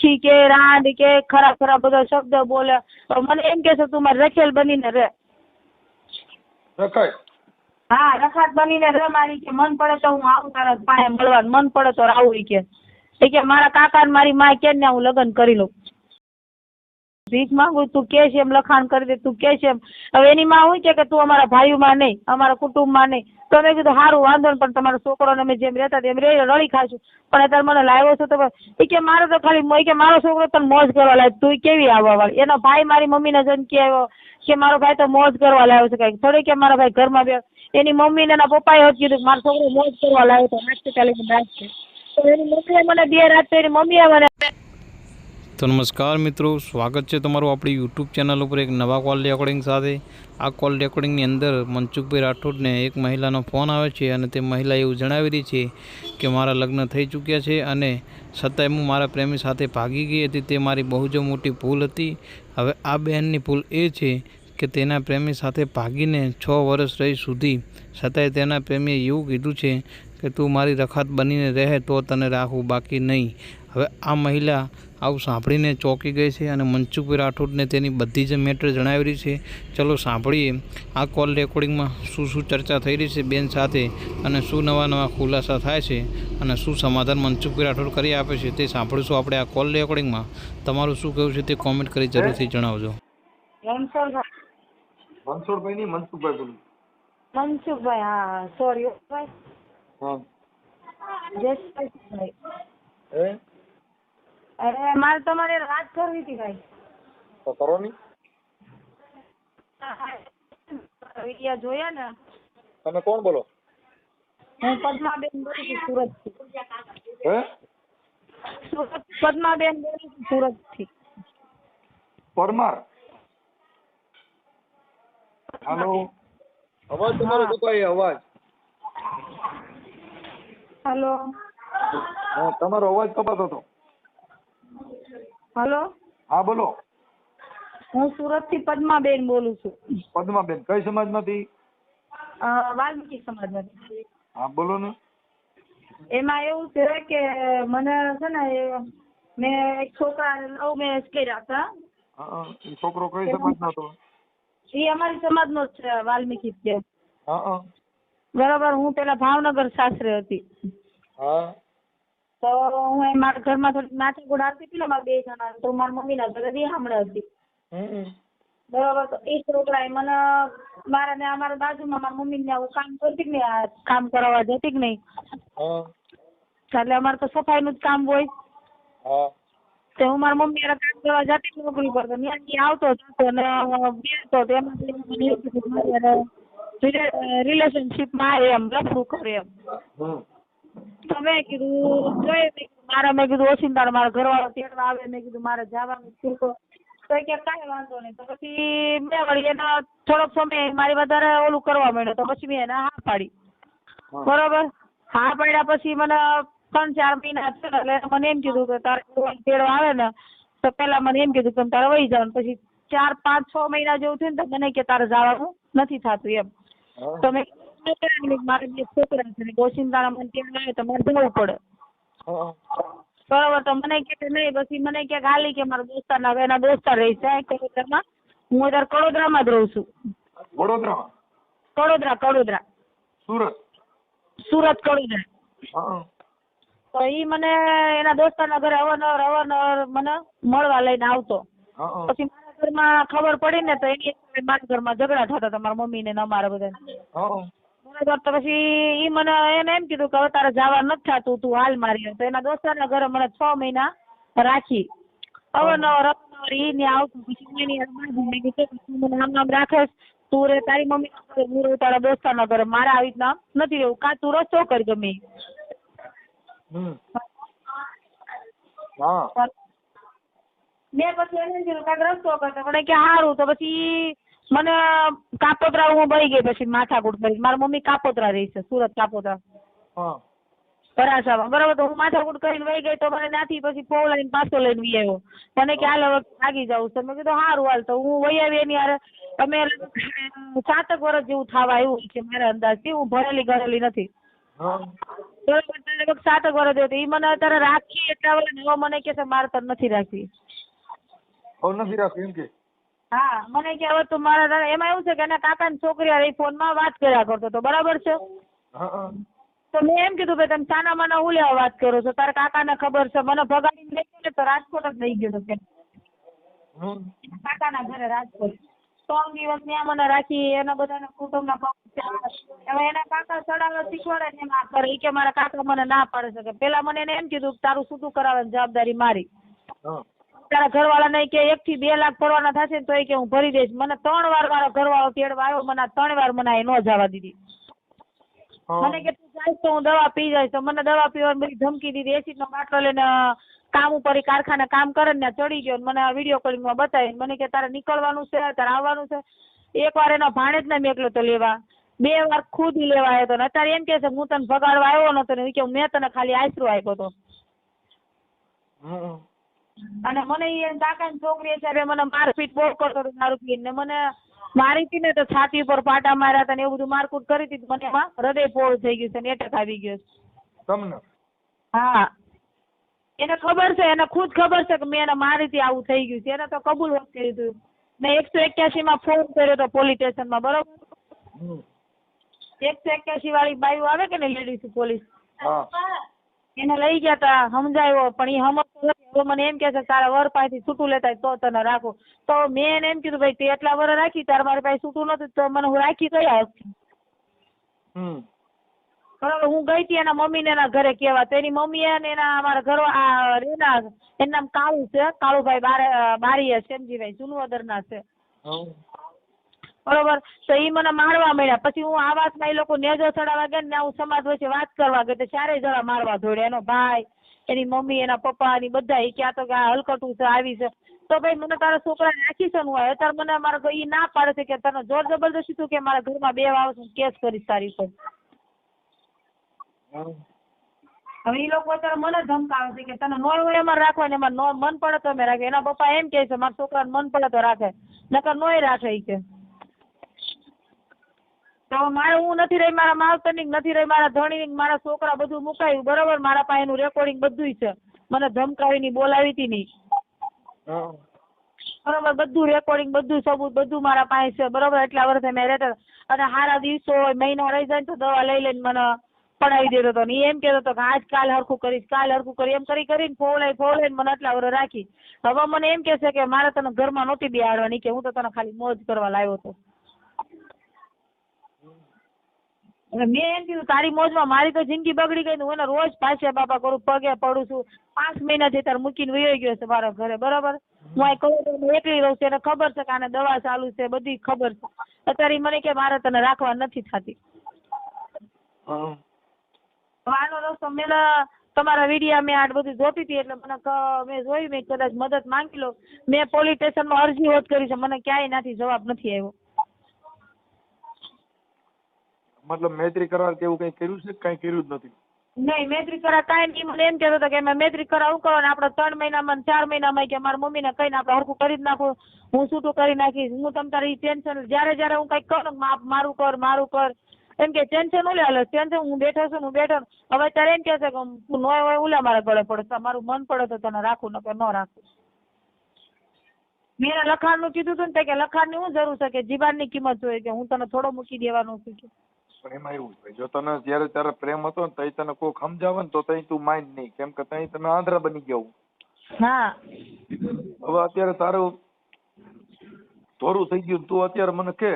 લુચ્છી કે રાંડ કે ખરાબ ખરાબ બધા શબ્દ બોલે. મને એમ કે છે તું મારે રખેલ બનીને રહે. રખાય. હા, રખાત બનીને રહે મારી, કે મન પડે તો હું આવું તારા પાસે મળવા, મન પડે તો આવું. કે મારા કાકા ને મારી માં કે ને હું લગ્ન કરી લઉં. ભીખ માંગુ તું કે છે એમ લખાણ કરી દે, તું કે છે એમ. હવે એની માં હું કે તું અમારા ભાઈઓમાં નહીં, અમારા કુટુંબમાં નહીં. તો મેં કીધું સારું વાંધો ને, પણ તમારા છોકરોને અમે જેમ રહેતા એમ રળી ખાશું, પણ અત્યારે મને લાવ્યો છો તો કે મારે તો ખાલી કે મારો છોકરો તને મોજ કરવા લાવે, તું કેવી આવવા વાળી. એનો ભાઈ મારી મમ્મીને જન કે આવ્યો કે મારો ભાઈ તો મોજ કરવા લાવ્યો છે, કઈક થોડી કે મારા ભાઈ ઘરમાં બે. એની મમ્મી ને એના પપ્પાએ જ કીધું મારો છોકરો મોજ કરવા લાવ્યો તો હોસ્પિટાલી રાખશે. તો એની મમ્મીએ મને 2 રાત તો એની મમ્મીએ મને. તો નમસ્કાર મિત્રો, સ્વાગત છે તમારું આપણી યુટ્યુબ ચેનલ ઉપર એક નવા કોલ રેકોર્ડિંગ સાથે. આ કોલ રેકોર્ડિંગની અંદર મનસુખભાઈ રાઠોડને એક મહિલાનો ફોન આવે છે અને તે મહિલા એવું જણાવી રહી છે કે મારા લગ્ન થઈ ચૂક્યા છે અને છતાંય હું મારા પ્રેમી સાથે ભાગી ગઈ હતી, તે મારી બહુ જ મોટી ભૂલ હતી. હવે આ બહેનની ભૂલ એ છે કે તેના પ્રેમી સાથે ભાગીને 6 વર્ષ રહી સુધી, છતાંય તેના પ્રેમીએ એવું કીધું છે કે તું મારી રખાત બનીને રહે તો તને રાખવું, બાકી નહીં. હવે આ મહિલા આવું સાંભળીને ચોંકી ગઈ છે અને મનસુખભાઈ રાઠોડને તેની બધી જ મેટર જણાવી રહી છે. ચલો સાંભળીએ આ કોલ રેકોર્ડિંગમાં શું શું ચર્ચા થઈ રહી છે બેન સાથે અને શું નવા ખુલાસા થાય છે અને શું સમાધાન મનસુખભાઈ રાઠોડ કરી આપે છે તે સાંભળીશું આપણે આ કોલ રેકોર્ડિંગમાં. તમારું શું કહેવું છે તે કોમેન્ટ કરી જરૂરથી જણાવજો. મનસુખભાઈ નહીં, મનસુખભાઈ બોલું. મનસુખભાઈ, હા સોરી ભાઈ. હા જયભાઈ. એ અરે મારે તમારે વાત કરવી હતી ભાઈ. તો કરો ની. વિડિયા જોયા ને. તમે કોણ બોલો? હું પદ્માબેન બોલું છું સુરતથી. હે? સુરત પદ્માબેન બોલું છું સુરતથી. પરમાર. હાલો, અવાજ તમારો કપાય, અવાજ. હેલો. હા, તમારો અવાજ કપાતો હતો. હેલો. હા બોલો. હું સુરતથી પદ્માબેન બોલું છું. પદ્માબેન કઈ સમાજમાંથી? વાલ્મીકી સમાજમાંથી. હા બોલો ને. એમાં એવું છે કે મને છે ને મેં એક છોકરાને લવ મેરેજ કર્યા હતા. હા, એ છોકરો કઈ સમાજનો હતો? એ અમારી સમાજનો જ છે, વાલ્મીકી છે. હા બરાબર. હું પેલા ભાવનગર સાસરે હતી. હા. તો હું મારા ઘરમાં થોડી માથાકૂટ આવતી હતી ને મારા 2 જણા, તો મારા મમ્મીના ઘરે રિહામણે હતી. બરાબર. તો એ છોકરાએ મને મારા ને અમારા બાજુમાં મારા મમ્મી ને હું કામ કરતી ને, કામ કરાવવા જતી કે નહીં, એટલે અમારે તો સફાઈનું જ કામ હોય. તો હું મારા મમ્મી કામ કરવા જતી નોકરી પર, તો ત્યાંથી આવતો જતો ને બેસતો, એમાં રિલેશનશીપમાં એમ લફડું કરે એમ. તો મેં કીધું જોઈએ, મેં કીધું ઓછીંદાર મારા ઘરવાળો તેડવા આવે, મેં કીધું મારે જવાનું છે. તો કે કાંઈ વાંધો નહીં. તો પછી મેં વળી એને થોડોક સમય મારી વધારે ઓલું કરવા માંડ્યો, તો પછી મેં એને હા પાડી. બરોબર. હા પાડ્યા પછી મને 3-4 મહિના થયા, એટલે મને એમ કીધું કે તારે તેડવા આવે ને તો પેલા મને એમ કીધું કે તારે વહી જવાનું. પછી 4-5-6 મહિના જેવું થયું ને તો મને કે તારે જવાનું નથી થતું એમ. તો મેં મારે 2 છોકરા છે, ઓછીંદાના મને તેડવા આવે તો મારે જવું પડે. બરોબર. તો મને કે નહીં, પછી મને કે ગાલી કે મારા દોસ્તારના એના દોસ્તાર રહી છે કડોદરામાં. હું અત્યારે કડોદરામાં જ રહું છું. કડોદરા. સુરત કડોદરા. તો ઈ મને એના દોસ્તારના ઘરે અવારનવાર મને મળવા લઈને આવતો. પછી મારા ઘરમાં ખબર પડી ને તો એની મારા ઘરમાં ઝઘડા થતા હતા મારા મમ્મી ને અમારા બધા. બરાબર. તો પછી ઈ મને એને એમ કીધું કે હવે તારે જવા નથી થતું, તું હાલ મારી. તો એના દોસ્તારના ઘરે મને 6 મહિના રાખી. અવારનવાર ઈ ને આવતું. પછી મેં કીધું મને આમ રાખે, તું રે તારી મમ્મી, હું રહું તારા દોસ્તારના ઘરે, મારે આવી રીતના નથી રહેવું, કાં તું રસ્તો કર ગમે. મેં પછી એને કીધું કાંઈક રસ્તો કરતો, મને કે સારું. તો પછી મને કાપોદ્રા હું વહી ગઈ. પછી માથાકૂટ કરી, મારા મમ્મી કાપોદ્રા રહી છે, સુરત કાપોદ્રા વરાછામાં. બરાબર. તો હું માથાકૂટ કરીને વહી ગઈ. તો મને ત્યાંથી પછી ફોન લઈને પાછો લઈને વી આવ્યો. મને કે હાલ હવે ભાગી જાઉં છે. મેં કીધું સારું હાલ. તો હું વહી આવી એની યારે અમે 7 વર્ષ જેવું થવા આવ્યું છે મારા અંદાજથી. હું ભણેલી ગણેલી નથી. હા બરોબર તને લગભગ 7 વર્ષ થયો એ મને અત્યારે રાખી એટલા વર્ષ હવે મને કે છે મારે તને નથી રાખવી. હવે નથી રાખવી એમ કે? હા મને કે હવે તું મારા એમાં એવું છે કે એના કાકાની છોકરી હારે ફોનમાં વાત કર્યા કરતો હતો બરાબર છે. હા હા તો મેં એમ કીધું ભાઈ તમે સાના માના હું લેવા વાત કરો છો તારા કાકાને ખબર છે મને ભગાડીને લઈ ગયો ને તો રાજકોટ જ લઈ ગયો તો હમ કાકાના ઘરે રાજકોટ 3 દિવસ ત્યાં મને રાખી એના બધાના કુટુંબના હવે એના કાકા ચડાવવા શીખવાડે ને એમાં કરે ઈ કે મારા કાકા મને ના પાડે છે કે પેલા મને એને એમ કીધું કે તારું છૂટું કરાવવાની જવાબદારી મારી. હા તારા ઘરવાળાને કે 1 થી 2 લાખ ભરવાના થશે ને તો એ કે હું ભરી દઈશ. મને 3 વાર મારો ઘરવાળો તેડવા આવ્યો મને 3 વાર મને એ ન જવા દીધી. મને કે તું જાય તો હું દવા પી જાય તો મને દવા પીવાની બધી ધમકી દીધી. એસિડનો બાટલો લઈને કામ ઉપર કારખાને કામ કરે ને ચડી ગયો મને આ વિડીયો કોલિંગમાં બતાવી. મને કે તારે નીકળવાનું છે તારે આવવાનું છે. એકવાર એનો ભાણેજને મેકલો તો લેવા 2 વાર ખુદ લેવા આવ્યો હતો ને અત્યારે એમ કે છે હું તને ભગાડવા આવ્યો નતો ને કે મેં તને ખાલી આશરો આપ્યો હતો. હમ અને મને એ કાકાની છોકરી છે મને મારપીટ બહુ કરતો હતો દારૂ પીને મને મારી હતી ને તો છાતી ઉપર પાટા માર્યા હતા ને એવું બધું મારકૂટ કરી હતી મને એમાં હૃદય પોળ થઈ ગયું છે ને એટેક આવી ગયો છે. તમને? હા એને ખબર છે એને ખુદ ખબર છે કે મેં એને મારી હતી આવું થઈ ગયું છે. એને તો કબૂલ હોત કર્યું હતું. મેં 181 માં ફોન કર્યો હતો પોલીસ સ્ટેશનમાં બરોબર. 181 વાળી બાઈઓ આવે કે ને લેડીઝ પોલીસ હા એને લઈ ગયા તા સમજાવ્યો પણ એ સમજતો નથી. હવે મને એમ કે છે તારા વર પાસેથી છૂટું લેતા તો તને રાખો તો મેં એને એમ કીધું ભાઈ તે એટલા વર્ષ રાખી તારે મારી પાસે છૂટું નતું તો મને હું રાખી કયા બરાબર. હું ગઈ હતી એના મમ્મીને એના ઘરે કહેવા તો એની મમ્મી અને એના અમારા ઘર એના એનું નામ કાળુ છે કાળુભાઈ બારી શ્યામજીભાઈ જુનવદરના છે બરોબર. તો એ મને મારવા મળ્યા પછી હું આ વાતમાં એ લોકો નેજો ચડાવવા ગયા ને હું સમાજ વચ્ચે વાત કરવા ગઈ તો 4 જણા મારવા દોડ્યા. એનો ભાઈ એની મમ્મી એના પપ્પા ની બધા એ ક્યાં તો કે આ હલકટું છે આવી છે. તો ભાઈ મને તારા છોકરાને રાખી છે હું અત્યારે મને મારા એ ના પાડે છે કે તને જોર જબરદસ્તી તું કે મારા ઘરમાં 2 વાવ કેસ કરીશ તારી પર. હવે એ લોકો અત્યારે મને ધમકાવે છે કે તને નો હોય એમાં રાખવા ને એમાં મન પડે તો અમે રાખીએ. એના પપ્પા એમ કહે છે મારા છોકરાને મન પડે તો રાખે નકર નોય રાખે ઈ કે. તો મારે હું નથી રહી મારા માવતરની નથી રહી મારા ધણીની મારા છોકરા બધું મુકાયું બરોબર. મારા પાસે એનું રેકોર્ડિંગ બધું છે. મને ધમકાવીની બોલાવી હતી નહીં બરોબર. બધું રેકોર્ડિંગ બધું સબૂત બધું મારા પાસે છે બરોબર. એટલા વર્ષે મેં રહેતા અને સારા દિવસો હોય મહિના રહી જાય તો દવા લઈ લઈને મને પડાવી દેતો હતો ને એમ કહેતો હતો કે આજ કાલ હરખું કરીશ કાલ હરખું કરી એમ કરીને ફોલાઈને મને આટલા વર્ષ રાખી. હવે મને એમ કહે છે કે મારે તને ઘરમાં નહોતી બેહાડવાની કે હું તો તને ખાલી મોજ કરવા લાવ્યો હતો. મેં એમ કીધું તારી મોજમાં મારી તો જિંદગી બગડી ગઈ. હું એને રોજ પાછા બાપા કરું પગે પડું છું. 5 મહિનાથી તાર મૂકીને વયો ગયો છે મારા ઘરે બરાબર. હું આ કહું એકલી રહું છું એને ખબર છે કે આને દવા ચાલુ છે બધી ખબર છે. અત્યારે મને કે મારે તને રાખવા નથી થતી. આનો રસ્તો મેં તમારા વિડીયા મેં આ બધું જોતી હતી એટલે મને મેં જોયું મેં કદાચ મદદ માંગી લો. મેં પોલીસ સ્ટેશનમાં અરજી હોત કરી છે મને ક્યાંય નાથી જવાબ નથી આવ્યો. મતલબ મૈત્રી કરાર કે એવું કઈ કર્યું છે? કઈ કર્યું જ નથી? નહીં મૈત્રી કરાર કાંઈ નહીં. મને એમ કહેતો હતો કે મેં મૈત્રી કરાર હું કરો ને આપણે 3 મહિનામાં 4 મહિનામાં કે મારા મમ્મીને કહીને આપણે હરખું કરી જ નાખું હું છૂટું કરી નાખીશ. હું તમ તારી ટેન્શન જ્યારે હું કંઈક કહું મારું કર એમ કે ટેન્શન ઉલે હાલે ટેન્શન હું બેઠો છું હવે ત્યારે એમ કહે છે કે તું ન હોય ઉલા મારા ગળે પડે મારું મન પડે તો તને રાખું નકર ન રાખું. મેં એને લખાણનું કીધું હતું ને કે લખાણની શું જરૂર છે કે જીવાનની કિંમત જોઈએ કે હું તને થોડો મૂકી દેવાનું છું કે. પણ એમાં એવું છે જો તને જયારે તારે પ્રેમ હતો ને તઈ તને કોઈ સમજાવે ને તો તઈ તું માઇન્ડ નહીં કેમ કે તઈ તમે આંધળા બની ગયા. હા હવે અત્યારે તારું ધોરું થઈ ગયું તું અત્યારે મને કે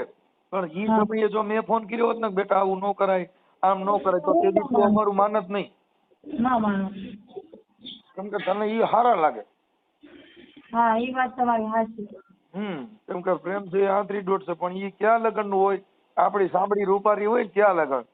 પણ ઈ સમયે જો મેં ફોન કર્યો હોત ને બેટા આવું ન કરાય આમ ન કરાય તો તે દી તું અમારું માનત નહીં. ના માનો કેમ કે તને ઈ હારા લાગે. હા એ વાત તમારી સાચી. કેમ કે પ્રેમ છે આંતરી દોઢ છે પણ ઈ ક્યાં લગન નું હોય આપડી સાંભળી રૂપારી હોય ક્યાં લગન.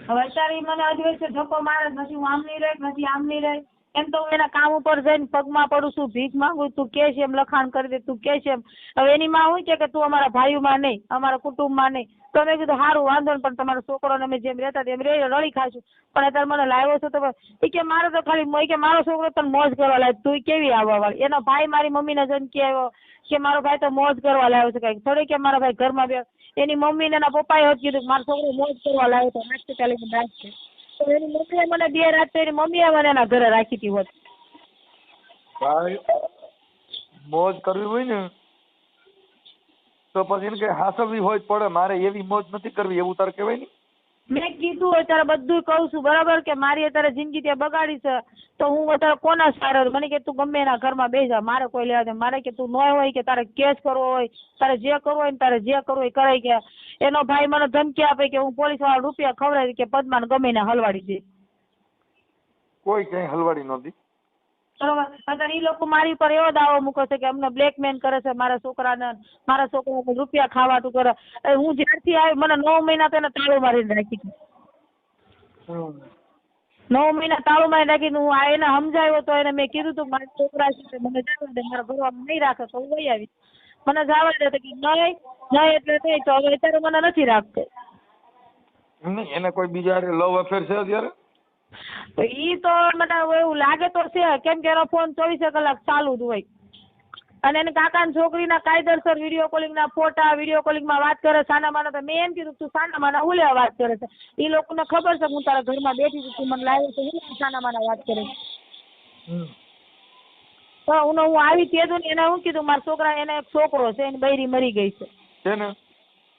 હવે અત્યારે મને અધવચ્ચે ધક્કો મારે નથી હું આમ નહીં રહે નથી આમ નહીં રહે એમ તો હું એના કામ ઉપર જઈને પગમાં પડું છું ભીખ માંગુ તું કે છે એમ લખાણ કરી દે તું કે છે એમ. હવે એની માં હોય કે તું અમારા ભાઈઓમાં નહીં અમારા કુટુંબમાં નહીં તો મેં કીધું સારું વાંધો ને પણ તમારા છોકરોને અમે જેમ રહેતા એમ રળી ખાશું પણ અત્યારે મને લાવ્યો છો તો એ કે મારે તો ખાલી કે મારો છોકરો તને મોજ કરવા લાવ્યો તું કેવી આવવા વાળી. એનો ભાઈ મારી મમ્મીને જઈને કે આવ્યો કે મારો ભાઈ તો મોજ કરવા લાવ્યો છે કઈક થોડી કે મારા ભાઈ ઘરમાં બે એની મમ્મી ને એના પપ્પાએ જ કીધું મારો છોકરો મોજ કરવા લાવ્યો તો હોસ્પિટલ નાખશે તો એની મમ્મીએ મને 2 રાત તો એની મમ્મીએ મને એના ઘરે રાખી હતી હોત. ભાઈ મોજ કરવી હોય ને તો પછી એને કઈ હાસવવી હોય જ પડે. મારે એવી મોજ નથી કરવી એવું તારે કહેવાય ને. મેં કીધું અત્યારે બધું કહું છું બરાબર કે મારી અત્યારે જિંદગી ત્યાં બગાડી છે તો હું અત્યારે કોના સારે મને કે તું ગમે એના ઘરમાં બેસી જા, મારે કોઈ લેવા દે. મારે કે તું ન હોય કે તારે કેસ કરવો હોય, તારે જે કરવો હોય ને તારે જે કરવું હોય કરાય. કે એનો ભાઈ મને ધમકી આપે કે હું પોલીસ વાળા રૂપિયા ખવડાવી કે પદ્માને ગમે એને હલવાડી દે. કોઈ ક્યાંય હલવાડી નહોતી. બરોબર. અત્યારે એ લોકો મારી ઉપર એવો દાવો મૂકે છે કે અમને બ્લેકમેલ કરે છે, મારા છોકરાને રૂપિયા ખાવાતું કરે. હું જ્યારથી આવી મને 9 મહિના તો એને તાળું મારીને રાખી હતી. 9 મહિના તાળું મારી રાખીને હું એને સમજાવ્યો તો એને મેં કીધું તું મારા છોકરા છે મને જવા દે, મારા ઘરમાં નહીં રાખે તો હું વહી આવી. મને જવા દે તો કે નહીં એટલે નહીં. તો હવે અત્યારે મને નથી રાખતો. એને કોઈ બીજા હારે લવ અફેર છે અત્યારે? તો ઈ તો મને એવું લાગે તો છે કેમ કે એનો ફોન 24 કલાક ચાલુ જ હોય. અને એને કાકાની છોકરીના કાયદેસર વિડીયો કોલિંગના ફોટા, વિડીયો કોલિંગમાં વાત કરે સાના માના. તો મેં એમ કીધું તું સાના માના હું લેવા વાત કરે છે? એ લોકોને ખબર છે હું તારા ઘરમાં બેઠી હતી, તું મને લાવ્યો તો હું સાના માના વાત કરે છે. તો હું આવી કીધું ને એને શું કીધું મારા છોકરા એને એક છોકરો છે એની બૈરી મરી ગઈ છે.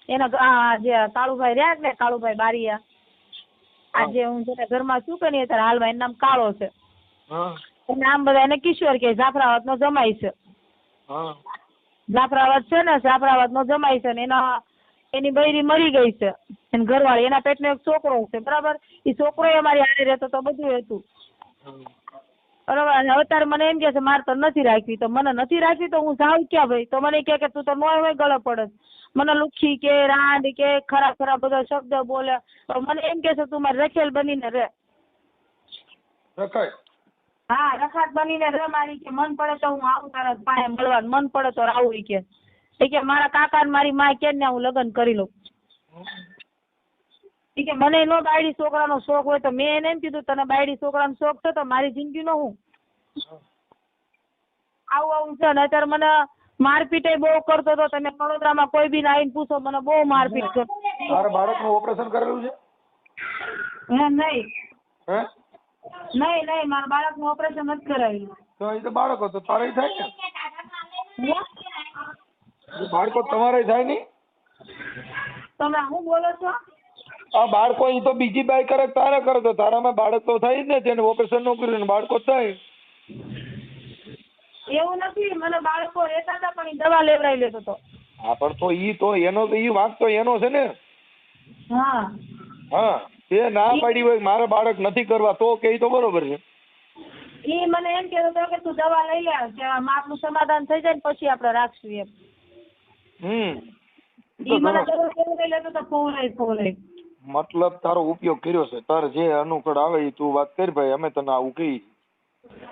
એના જે કાળુભાઈ રહ્યા ને કાળુભાઈ બારીયા, આજે હું જેના ઘરમાં છું કે નહીં અત્યારે હાલમાં એનું નામ કાળો છે. નામ બધા એને કિશોર કે જાફરાબાદ નો જમાઈ છે. જાફરાબાદ છે ને જાફરાબાદ નો જમાઈ છે ને એની બૈરી મરી ગઈ છે. એની ઘરવાળી એના પેટનો એક છોકરો છે બરાબર. એ છોકરો અમારી હારે રહેતો તો બધું હતું બરાબર. અને અત્યારે મને એમ કે છે મારે તો નથી રાખવી. તો મને નથી રાખવી તો હું જાઉં ક્યાં ભાઈ? તો મને કે તું તો ન હોય ગળે પડે. મને લુખી કે રાંડ કે ખરાબ બધા શબ્દ બોલે. તો મને એમ કે છે તું મારે રખેલ બનીને રહે. રખાય? હા રખાત બનીને રહે મારી. કે મન પડે તો હું આવું તારા પાસે મળવાનું, મન પડે તો આવું. કે મારા કાકા ને મારી માં કે ને હું લગ્ન કરી લઉં. કે મને નો બાયડી છોકરાનો શોખ હોય તો મેં એને એમ કીધું તને બાયડી છોકરાનો શોખ છે તો મારી જિંદગીનો હું આવું છે. ને અત્યારે મને મારપીટ બહુ કરતો હતો. તમે વડોદરામાં કોઈ બી આવીને પૂછો મને બહુ મારપીટ કરતો. તારા બાળકનું ઓપરેશન કરેલું છે? નહીં મારા બાળકનું ઓપરેશન નથી કરાવ્યું. તો એ તો બાળક હતો તારે થાય ને? બાળકો તમારે થાય નહીં? તમે શું બોલો છો? આ બાળકો એ તો બીજી બાઈ કરે તારે કરે તો તારામાં બાળક તો થાય જ ને. જેને ઓપરેશન ન કર્યું બાળકો થાય. એવું નથી, મને બાળકો રહેતા હતા પણ ઈ દવા લેવડાવી લેતો હતો. હા પણ તો એનો તો ઈ વાંક તો એનો છે ને. હા તે ના પાડી હોય મારા બાળક નથી કરવા તો કે તો બરોબર છે. ઈ મને એમ કહેતો હતો કે તું દવા લઈ લે કે આપનું સમાધાન થઈ જાય ને પછી આપણે રાખશું એમ. ઈ મને દવા લેવડાવી લેતો તો ફોન. મતલબ તારો ઉપયોગ કર્યો છે. તારે જે અનુકૂળ આવે એ તું વાત કરી ભાઈ, અમે તને આવું કહી.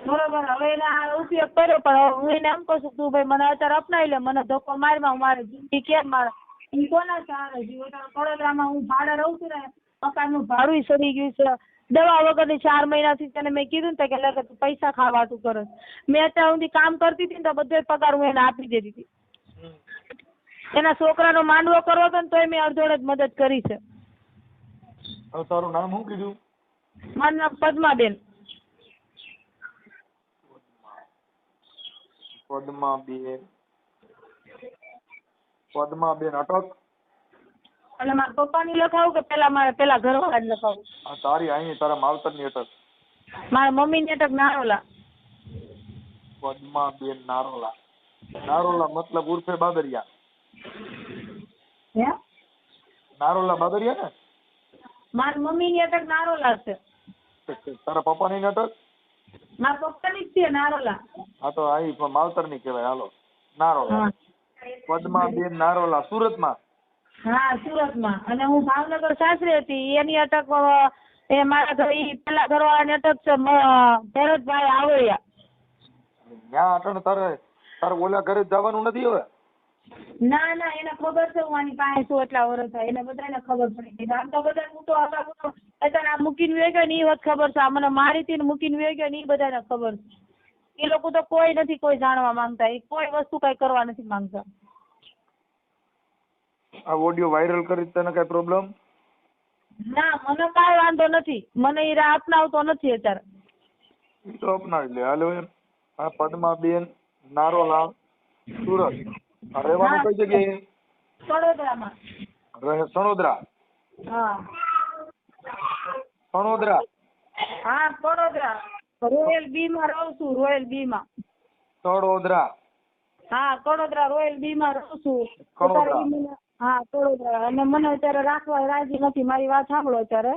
બરોબર. હવે એને આ ઉપયોગ કર્યો પણ હું એને એમ કહું છું તું ભાઈ મને અત્યારે અપનાવી લે, મને ધક્કો મારમાં મારે જિંદગી કેમ મારે એ કોના સહારે જીવો. વડોદરામાં હું ભાડે રહું છું ને મકાનનું ભાડું સડી ગયું છે. દવા વગરની 4 મહિનાથી તને મેં કીધું ને કે લગે તું પૈસા ખાવાતું કરે. મેં અત્યાર સુધી કામ કરતી હતી ને તો બધો પગાર હું એને આપી દેતી હતી. એના છોકરાનો માંડવો કરવો હતો ને તોય મેં અડધોડે જ મદદ કરી છે. હવે તારું નામ શું કીધું? મારું નામ પદ્માબેન. પદ્માબેન અટક. અને મારા પપ્પાની લખાવું કે પેલા ઘરવાળા જ લખાવું? તારી અહીં તારા માવતરની અટક? મારા મમ્મીની અટક નારોલા. પદ્માબેન નારોલા. નારોલા મતલબ ઉર્ફે બાબરિયા? હે નારોલા બાબરિયા ને? મારી મમ્મીની અટક નારોલા છે. તારા પપ્પાની અટક? મારા પપ્પાની જ છે નારોલા. હા તો આ પણ માવતરની કહેવાય. હાલો નારોલા. પદ્માબેન નારોલા સુરતમાં? હા સુરતમાં. અને હું ભાવનગર સાસરે હતી. એની અટક એ મારા ઘર પેલા ઘરવાળાની અટક છે ભરતભાઈ આવડિયા. ત્યાં અટણ તારે ઓલા ઘરે જવાનું નથી હવે? ના એને ખબર છે હું આની પાસે છું એટલા વર્ષ થાય. એને બધાને ખબર પડી ગઈ. આમ તો બધા હું તો અત્યારે આ મૂકીને વહી ગયો ને એ વાત ખબર છે. આ મને મારી હતી ને મૂકીને વહી ગયો ને એ બધાને ખબર છે. એ લોકો તો કોઈ નથી કોઈ જાણવા માંગતા. એ કોઈ વસ્તુ કઈ કરવા નથી માંગતા. આ ઓડિયો વાયરલ કરી તને કઈ પ્રોબ્લેમ? ના મને કાંઈ વાંધો નથી, મને ઈ અપનાવતો નથી અત્યારે. ઈ તો અપનાવી લે. હાલો એમ. આ પદ્માબેન નારોલા સુરત. આ રહેવાનું કઈ જગ્યાએ? વડોદરામાં. રહે સણોદરા. હા સણોદરા. હા વડોદરા. રોયલ બી માં રહું છું, રોયલ બી માં. સડોદરા. હા વડોદરા રોયલ બી માં રહું છું. કડોદરા. અત્યારે ઈ મને હા વડોદરા. અને મને અત્યારે રાખવા રાજી નથી. મારી વાત સાંભળો અત્યારે.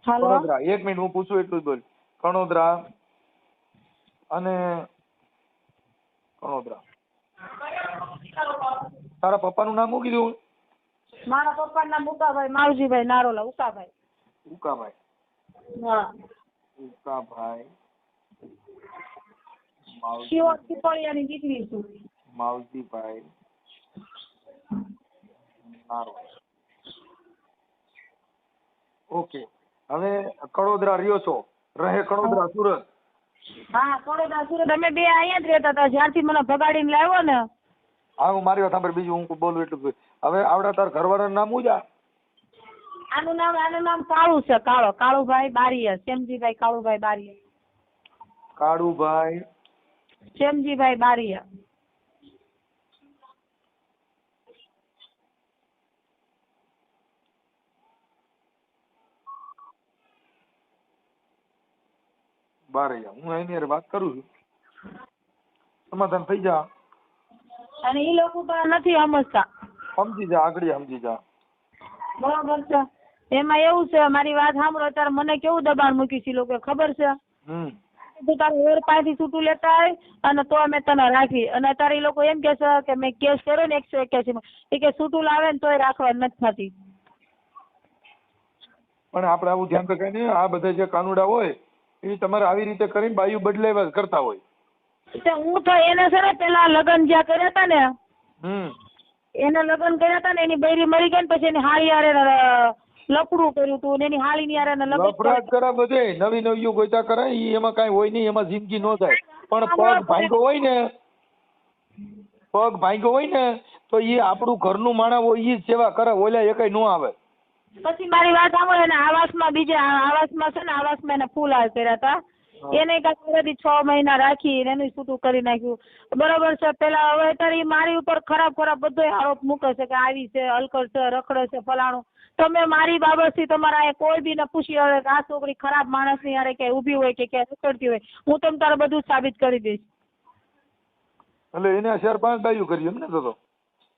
હાલો. કણોદરા. એક મિનિટ હું પૂછું એટલું જ બોલ. કણોદરા અને કણોદરા. તારા પપ્પાનું નામ શું કીધું? મારા પપ્પાનું નામ ઉકાભાઈ માવજીભાઈ નારોલા. ઉકાભાઈ. ઉકાભાઈ. હા ઉકાભાઈ શિવર પીપળિયાની દીકરી છું. માવજીભાઈ નારોલા. ઓકે. હવે કડોદરા રહ્યો છો, રહે કડોદરા સુરત. હા વડોદરા સુરત. અમે બે અહીંયા જ રહેતા હતા જ્યારથી મને ભગાડીને લાવ્યો ને. હા હું મારી વાત સાંભળ, બીજું હું બોલું એટલું જ. હવે આવડા તાર ઘરવાળાનું નામ શું છે? આનું નામ કાળુ છે. કાળુભાઈ બારીયા. શ્યામજીભાઈ કાળુભાઈ બારીયા. કાળુભાઈ શ્યામજીભાઈ બારીયા. બારૈયા. હું એની હારે વાત કરું છું, સમાધાન થઈ જા. અને ઈ લોકો પણ નથી સમજતા. સમજી જા, આગળ સમજી જા. બરોબર છે. એમાં એવું છે, મારી વાત સાંભળો, અત્યારે મને કેવું દબાણ મૂક્યું છે લોકો ખબર છે? તું તારું વેર પાસેથી છૂટું લેતા હોય અને તો અમે તને રાખી. અને અત્યારે ઈ લોકો એમ કે છે કે મેં કેસ કર્યો ને 181 માં, એ કે છૂટું લાવે ને તોય રાખવા નથી થતી. પણ આપણે આવું ધ્યાન તો કઈ નહીં. આ બધા જે કાનુડા હોય એ તમારે આવી રીતે કરીને બાયું બદલાવ્યા જ કરતા હોય. હું તો એને છે ને પેલા લગ્ન જ્યાં કર્યા હતા ને, એને લગ્ન કર્યા હતા ને, એની બૈરી મરી ગઈ ને પછી એની હાળી હારે લફડું કર્યું હતું ને એની હાળીની હારે લગ્ન લફડા કરા બધે નવી નવીઓ ગોતા કરાય. ઈ એમાં કઈ હોય નહીં, એમાં જિંદગી ન થાય. પણ પગ ભાંગ્યો હોય ને તો ઈ આપણું ઘરનું માણસ હોય ઈ સેવા કરે, ઓલા એ કઈ ન આવે. પછી મારી વાત સાંભળો, એને આવાસમાં બીજા આવાસમાં છે ને, આવાસમાં એને ફૂલ હાલ કર્યા હતા. એને કાંઈ 6 મહિના રાખી એનું છૂટું કરી નાખ્યું. બરોબર છે. પેલા હવે અત્યારે મારી ઉપર ખરાબ બધો આરોપ મૂકે છે કે આવી છે, હલકર છે, રખડે છે, ફલાણું. તમે મારી બાબતથી તમારા કોઈ બી ને પૂછી હવે કે આ છોકરી ખરાબ માણસની હારે ક્યાંય ઊભી હોય કે ક્યાંય રખડતી હોય, હું તમને તારે બધું સાબિત કરી દઈશ. એટલે એને 4-5 બાયું કર્યું એમ ને? તો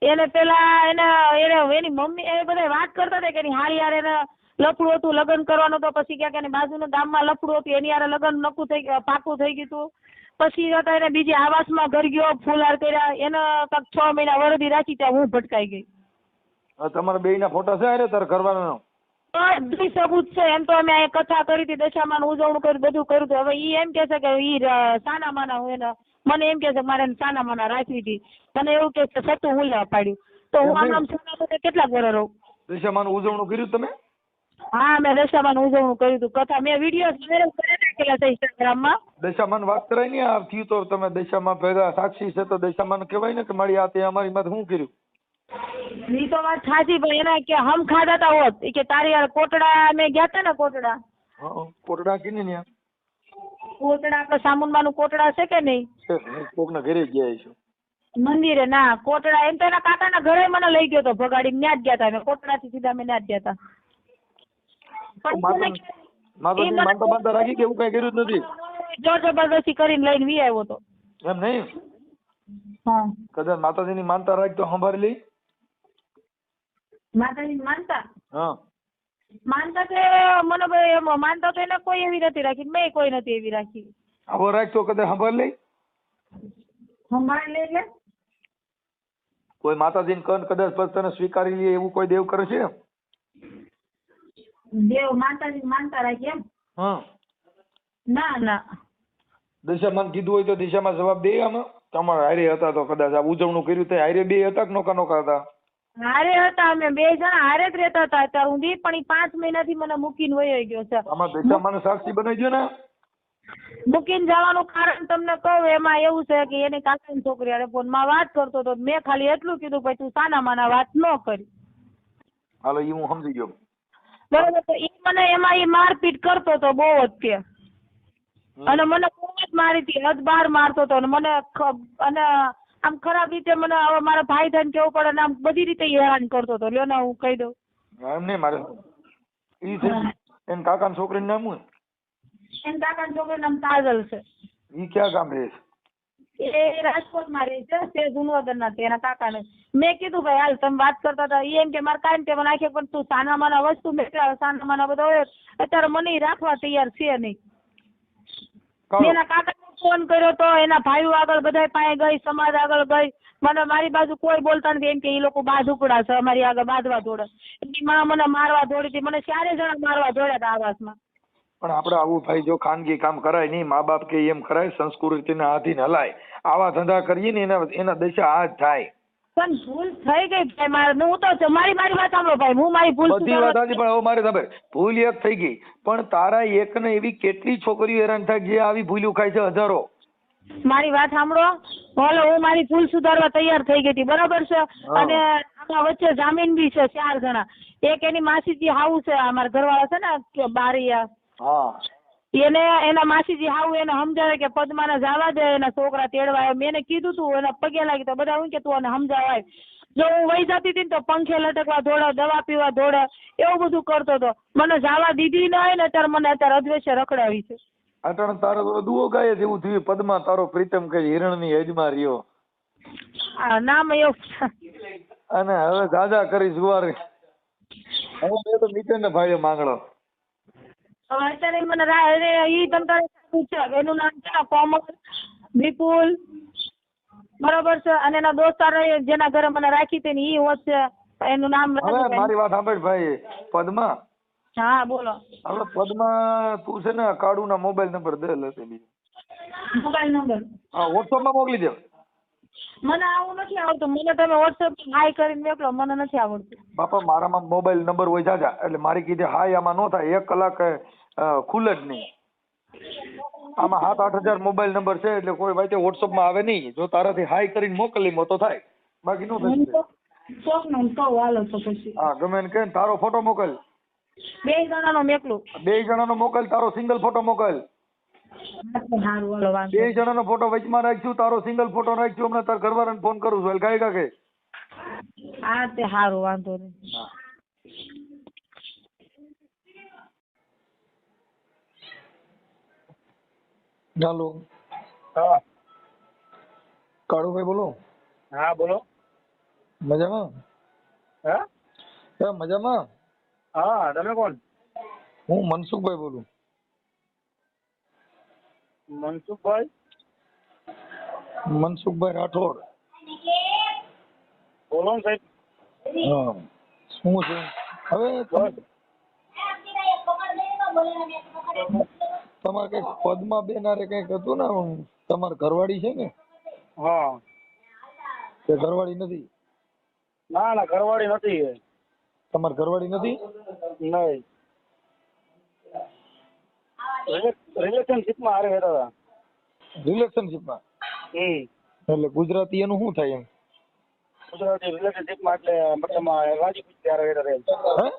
એને પેલા એની મમ્મી એ બધા વાત કરતા હતા કે એની હારી હારે એને લફડું હતું, લગ્ન કરવાનું તો પછી ક્યાંક એની બાજુના ગામમાં લફડું હતું, એની હારે લગ્ન પાકું થઈ ગયું હતું. પછી એને બીજી આવાસમાં ઘર ગયો, ફૂલહાર કર્યા, એને કાંક 6 મહિના વરદી રાખી, ત્યાં હું ભટકાઈ ગઈ. તમારા બેયના ફોટા છે અરે તાર ઘરવાળાનો? બધી સબૂત છે. એમ તો અમે અહીંયા કથા કરી હતી, દશામાન ઉજવણું કર્યું, બધું કર્યું હતું. હવે ઈ એમ કે છે કે ઈ સાના માના હું એને મને એમ કે છે મારે સાના માના રાખવી હતી. મને એવું કે છે સતું હું લેવા પાડ્યું. તો હું આમ સાના મને કેટલાક વર્ષ રહું. દશામાન ઉજવણું કર્યું તમે? હા મેં દશામાન ઉજવણું કર્યું હતું. કથા મેં વિડીયો વાયરલ કરી નાખેલા છે ઇન્સ્ટાગ્રામમાં. દશામાન વાત કરાય ને આ થયું તો તમે દશામાં ભેગા સાક્ષી છે તો દશામાન કહેવાય ને કે મારી આ તે અમારી માં શું કર્યું? ઈ તો વાત સાચી, પણ એના કે હમ ખાધા તા હોત કે તારી યાર કોટડા મેં ગયા તા ને કોટડા. કોટડા કીને ન્યા કોટડા આપણે સામુંડમાનું કોટડા છે કે નહીં? કોકના ઘરે ગયા છે મંદિરે. ના કોટડા એમ તો એના કાકાના ઘરે મને લઈ ગયો તો ભગાડીને, ત્યાં જ ગયા તા. અમે કોટડાથી સીધા અમે ત્યાં જ ગયા તા. માનતા રાખી કે એવું કઈ કર્યું જ નથી? જોર જબરદસ્તી કરીને લઈને વી આવ્યો તો. એમ નહીં? હા કદાચ માતાજીની માનતા રાખ તો સંભાળી લઈ. માતાજી માનતા? હા માનતા કે મને ભાઈ માનતા તો એને કોઈ એવી નથી રાખી, મેં કોઈ નથી એવી રાખી. હવે રાખ તો કદાચ સંભાળી લઈ. સંભાળી લે એટલે કોઈ માતાજીને કન કદાચ પછી તને સ્વીકારી લે એવું કોઈ દેવ કરે છે? દેવ માતાજી માનતા રાખી એમ? હા. ના ના. દિશામાં કીધું હોય તો દિશામાં જવાબ દે. આમાં તમારે હારે હતા તો કદાચ આ ઉજવણું કર્યું તો હારે બે હતા કે નોકા હતા? હારે હતા, અમે 2 જણા હારે જ રહેતા હતા અત્યાર સુધી. પણ ઈ 5 મહિનાથી મને મૂકીને વયો ગયો છે. આમાં દિશામાં સાક્ષી બનાવી દો ને. મૂકીને જવાનું કારણ તમને કહું, એમાં એવું છે કે એની કાકાની છોકરી હારે ફોનમાં વાત કરતો હતો. મેં ખાલી એટલું કીધું ભાઈ તું સાના માના વાત ન કરી. હાલો ઈ હું સમજી ગયો. બરોબર, તો ઈ મને એમાં ઈ મારપીટ કરતો હતો બહુ જ તે, અને મને બહુ જ મારી હતી, હદ બાર મારતો હતો, અને મને અને આમ ખરાબ રીતે મને હવે મારા ભાઈ થઈને કેવું પડે ને આમ બધી રીતે હેરાન કરતો હતો. લ્યો ને હું કહી દઉં. એમ નહીં મારે ઈ થઈ ગયું. એના કાકાના છોકરીનું નામ શું? એના કાકાના છોકરીનું નામ કાજલ છે. ઈ ક્યાં ગામ રહે છે? એ રાજકોટમાં રહે છે, તે જુનાગઢના છે એના કાકાને. મેં કીધું ભાઈ હાલ તમે વાત કરતા હતા, ઈ એમ કે મારે કાંઈ તે મને નાખે, પણ તું સાના માના વસ્તુ મેળવે, સાના માના બધા હોય અત્યારે મને ઈ રાખવા તૈયાર છે નહીં. મેં એના કાકાને ફોન કર્યો તો, એના ભાઈઓ આગળ બધા પાસે ગઈ, સમાજ આગળ ગઈ, મને મારી બાજુ કોઈ બોલતા નથી, એમ કે ઈ લોકો બાજુપડા છે અમારી આગળ બાંધવા દોડે. એની માં મને મારવા દોડી હતી, મને 4 જણા મારવા દોડ્યા હતા આવાસમાં. પણ આપણે આવું ભાઈ જો ખાનગી કામ કરાય નહીં, મા બાપ કે એમ કરાય, સંસ્કૃતિના આધીન હલાય. આવા ધંધા કરીએ ને એના દશા આ જ થાય. પણ ભૂલ થઈ ગઈ ભાઈ મારે, હું તો મારી વાત સાંભળો ભાઈ, હું મારી ભૂલ બધી વાત સાચી, પણ હવે મારે ખબર ભૂલ એક થઈ ગઈ, પણ તારા એક ને એવી કેટલી છોકરીઓ હેરાન થાય જે આવી ભૂલ્યું ખાય છે હજારો. મારી વાત સાંભળો, બોલો, હું મારી ભૂલ સુધારવા તૈયાર થઈ ગઈ હતી, બરોબર છે, અને આમાં વચ્ચે જામીન બી છે 4 જણા. એક એની માસીજી હાઉ છે, અમારા ઘરવાળા છે ને બારીયા, હા, એને એના માસીજી હાઉ એને સમજાવે કે પદ્માને જવા દે, એના છોકરા તેડવા આવે. મેં એને કીધું તું, એના પગે લાગી તો બધા હું કે તું એને સમજાવાય. જો હું વહી જતી હતી ને તો પંખે લટકવા દોડે, દવા પીવા દોડે, એવું બધું કરતો હતો. મને જવા દીધી ના હોય ને ત્યારે મને અત્યારે અદ્વેષે રખડાવી છે. અટાણે તારો દુઓ ગાય જેવું થયું, પદ્મા તારો પ્રીતમ કઈ હિરણની હેજમાં રહ્યો. નામ એવું. અને હવે ગાજા કરી જુવાર. હવે મેં તો નીચે ને ભાઈ માંગણો. હવે અત્યારે મને ઈ તંત્ર છે, એનું નામ છે કોમલ, વિપુલ, બરોબર છે, અને એના દોસ્તાર જેના ઘરે મને રાખી હતી ને ઈ હોત છે, એનું નામ. હવે મારી વાત સાંભળ ભાઈ, પદ્મા. હા બોલો. હવે પદ્મા તું છે ને કાળુ ના મોબાઈલ નંબર દે લેતી બીજો. મોબાઈલ નંબર હા, WhatsApp માં મોકલી દે. મને આવું નથી આવડતું, મને તમે WhatsApp હાઈ કરીને મોકલો, મને નથી આવડતું. બાપા મારામાં મોબાઈલ નંબર હોય જાજા, એટલે મારી કીધે હાય આમાં નો થાય, 1 કલાક ખુલે જ નહીં. આમાં 7-8 હજાર મોબાઈલ નંબર છે, એટલે કોઈ વાતે WhatsApp માં આવે નહીં. જો તારાથી હાય કરીને મોકલી તો થાય, બાકી નો થાય. હાલો તો પછી હા, ગમે એને કે તારો ફોટો મોકલ. 2 જણાનો મોકલું. 2 જણાનો મોકલ, તારો સિંગલ ફોટો મોકલ. 2 જણાનો ફોટો વચમાં રાખશું, તારો સિંગલ ફોટો રાખશું. હમણાં તાર ઘરવાળાને ફોન કરું છું, એટલે કાંઈ હા તે સારું, વાંધો નહીં. ચાલો. હા કાળુભાઈ બોલો. હા બોલો. મજામાં? હા મજામાં. હા, તમે કોણ? હું મનસુખભાઈ બોલું. મનસુખભાઈ? મનસુખભાઈ રાઠોડ. બોલો ને સાહેબ. હા, શું છે હવે? તમારે કઈક પદ્માબેન હારે કઈક હતું ને, તમારે ઘરવાળી છે ને? હા. કે ઘરવાળી નથી? ના ના, ઘરવાળી નથી. તમારે ઘરવાળી નથી? નહીં. રિલેશનશીપમાં હારે રહેતા હતા. રિલેશનશીપમાં? એટલે ગુજરાતી એનું શું થાય એમ? ગુજરાતી રિલેશનશીપમાં એટલે મતલબ રાજી ખુશી હારે રહેતા હતા એમ.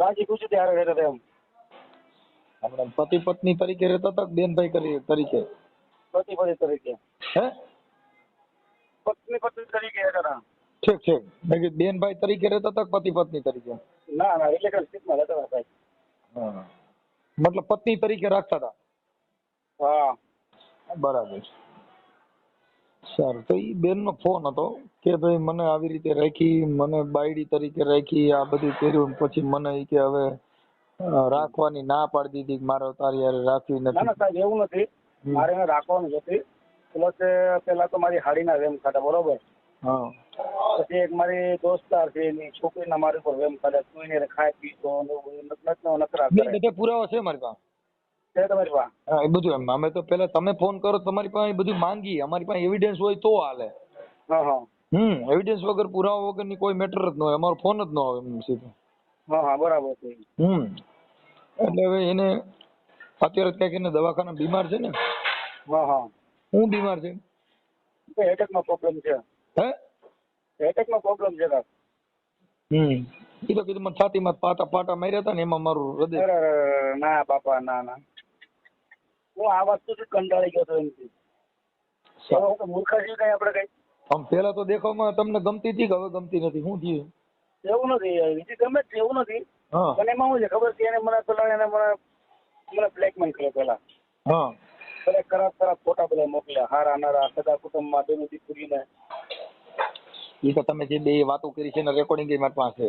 રાજી ખુશી હારે રહેતા હતા એમ. આપણે પતિ પત્ની તરીકે રહેતા હતા, બેનભાઈ તરીકે? પતિ પત્ની તરીકે. હે? પત્ની પત્ની તરીકે રહેતા હતા. ઠીક ઠીક. બાકી બેનભાઈ તરીકે રહેતા હતા, પતિ પત્ની તરીકે? ના ના, રિલેશનશીપમાં રહેતા હતા. હા, મતલબ પત્ની તરીકે રાખતા હતા? હા, બરાબર. સારું. તો ઈ બેન નો ફોન હતો કે ભાઈ મને આવી રીતે રાખી, મને બાયડી તરીકે રાખી, આ બધું કર્યું, પછી મને ઈ કે હવે રાખવાની ના પાડી દીધી, મારે તારી હારે રાખવી નથી. ના ના સાહેબ, એવું નથી. મારે એને રાખવાનું નથી. પ્લસ પેલા તો મારી હાડીના વેમ ખાતા, બરોબર? હા. પછી એક મારી દોસ્તાર છે, એની છોકરીના મારી ઉપર વેમ ખાતા, તું એને ખાય પીતો નખરા કરે. બધા પુરાવા છે મારી પાસે. છે તમારી પાસે? હા, એ બધું એમ. અમે તો પેલા તમે ફોન કરો તમારી પાસે બધું માંગીએ, અમારી પાસે એવિડન્સ હોય તો હાલે. હા હા. એવિડન્સ વગર, પુરાવા વગરની કોઈ મેટર જ ન હોય, અમારો ફોન જ ન આવે એમ સીધું. હા હા, બરાબર છે. એટલે હવે એને અત્યારે ક્યાંક એને દવાખાના બીમાર છે ને? હા હા. શું બીમાર છે? એટેક નો પ્રોબ્લેમ છે. હે? એટેક નો પ્રોબ્લેમ છે. ઈ તો કીધું મને છાતીમાં પાટા પાટા માર્યા હતા ને એમાં મારું હૃદય. અરે ના બાપા ના ના, હું આ વસ્તુથી કંટાળી ગયો હતો એમથી. એવો હું મૂર્ખા છીએ કઈ આપણે કઈ? આમ પેલા તો દેખાવમાં તમને ગમતી હતી કે હવે ગમતી નથી, શું થયું? એવું નથી, બીજી ગમે જ છે એવું નથી. હા મને એમાં શું છે ખબર છે, એને મને પેલા એને મને બ્લેકમેલ કર્યો પેલા. હા પેલા ખરાબ ખરાબ ફોટા બધા મોકલ્યા, હારા નારા સગા કુટુંબમાં બેનું દીકરીને. ઈ તો તમે જે બે વાતો કરી છે ને રેકોર્ડિંગ મારી પાસે.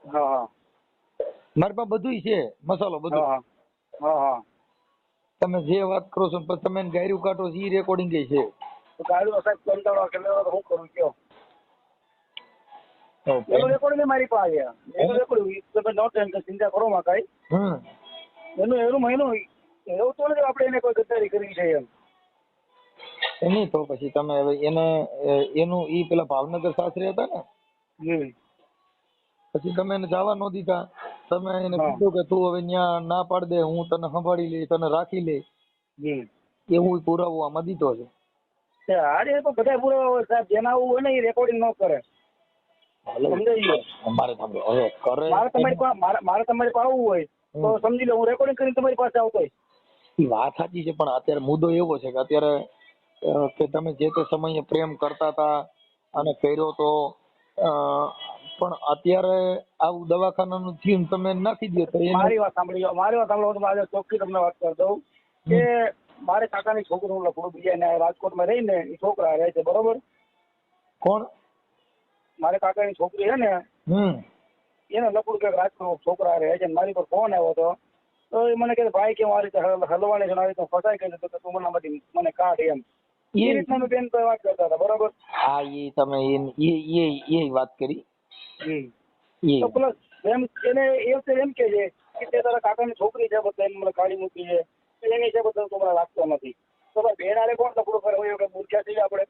હા હા મારી પાસે બધુંય છે, મસાલો બધું. હા હા હા. તમે જે વાત કરો છો પછી તમે ગાયરું કાઢો છો ઈ રેકોર્ડિંગ છે. તો ગાડીઓ સાહેબ કંટાળો કે શું કરું કયો? એનું રેકોર્ડિંગ મારી પાસે એનું રેકોર્ડિંગ તમે નો ટેન્શન, ચિંતા કરો માં કઈ. એનું મહિનું એવું તો નથી આપણે એને કોઈ ગદ્દારી કરવી છે એમ. નહીં તો પછી તમે હવે એને એનું ઈ પેલા ભાવનગર સાસરે હતા ને, પછી તમે એને જવા ન દીધા. તમે એને કીધું કે તું હવે ન્યા ના પાડ દે, હું તને સંભાળી લઈ, તને રાખી લે, એવું પુરાવો આમાં દીધો છે. અરે તો બધા પુરાવા હોય સાહેબ, જેના આવું હોય ને એ રેકોર્ડિંગ ન કરે. સમજાઈ ગયો? મારે સાંભળો હવે કરે, મારે તમારી પાસે આવવું હોય તો સમજી લો, હું રેકોર્ડિંગ કરીને તમારી પાસે આવતો હોય. ઈ વાત સાચી છે, પણ અત્યારે મુદ્દો એવો છે કે અત્યારે કે તમે જે તે સમયે પ્રેમ કરતા હતા અને કર્યો તો, પણ અત્યારે આવું દવાખાનાનું થયું તમે નાખી દો તો મારી વાત સાંભળો તો મારે ચોખ્ખી તમને વાત કરી દઉં કે મારે કાકાની છોકરીનું લફડું બીજા રાજકોટમાં રહીને એ છોકરા રહે છે, બરોબર? કોણ? મારે કાકાની છોકરી છે ને, એને લફડું કે રાજકોટ છોકરા રહે છે. મારી પર ફોન આવ્યો હતો તો એ મને કહે ભાઈ કે મારી રીતે હલવાની છે, આવી રીતે ફસાઈ ગઈ તો તું મને કાઢ એમ. એ રીતના અમે બેન વાત કરતા હતા, બરોબર? હા, એ તમે એ વાત કરી. તો પ્લસ એને એમ કે છે કે તે તારા કાકાની છોકરી છે, બધા એને મને કાઢી મૂકી છે, એની છે બધા તો મને લાગતો નથી. તો ભાઈ બેન આરે કોણ લફડું કરે હોય કે મૂર્ખ્યા છીએ આપણે?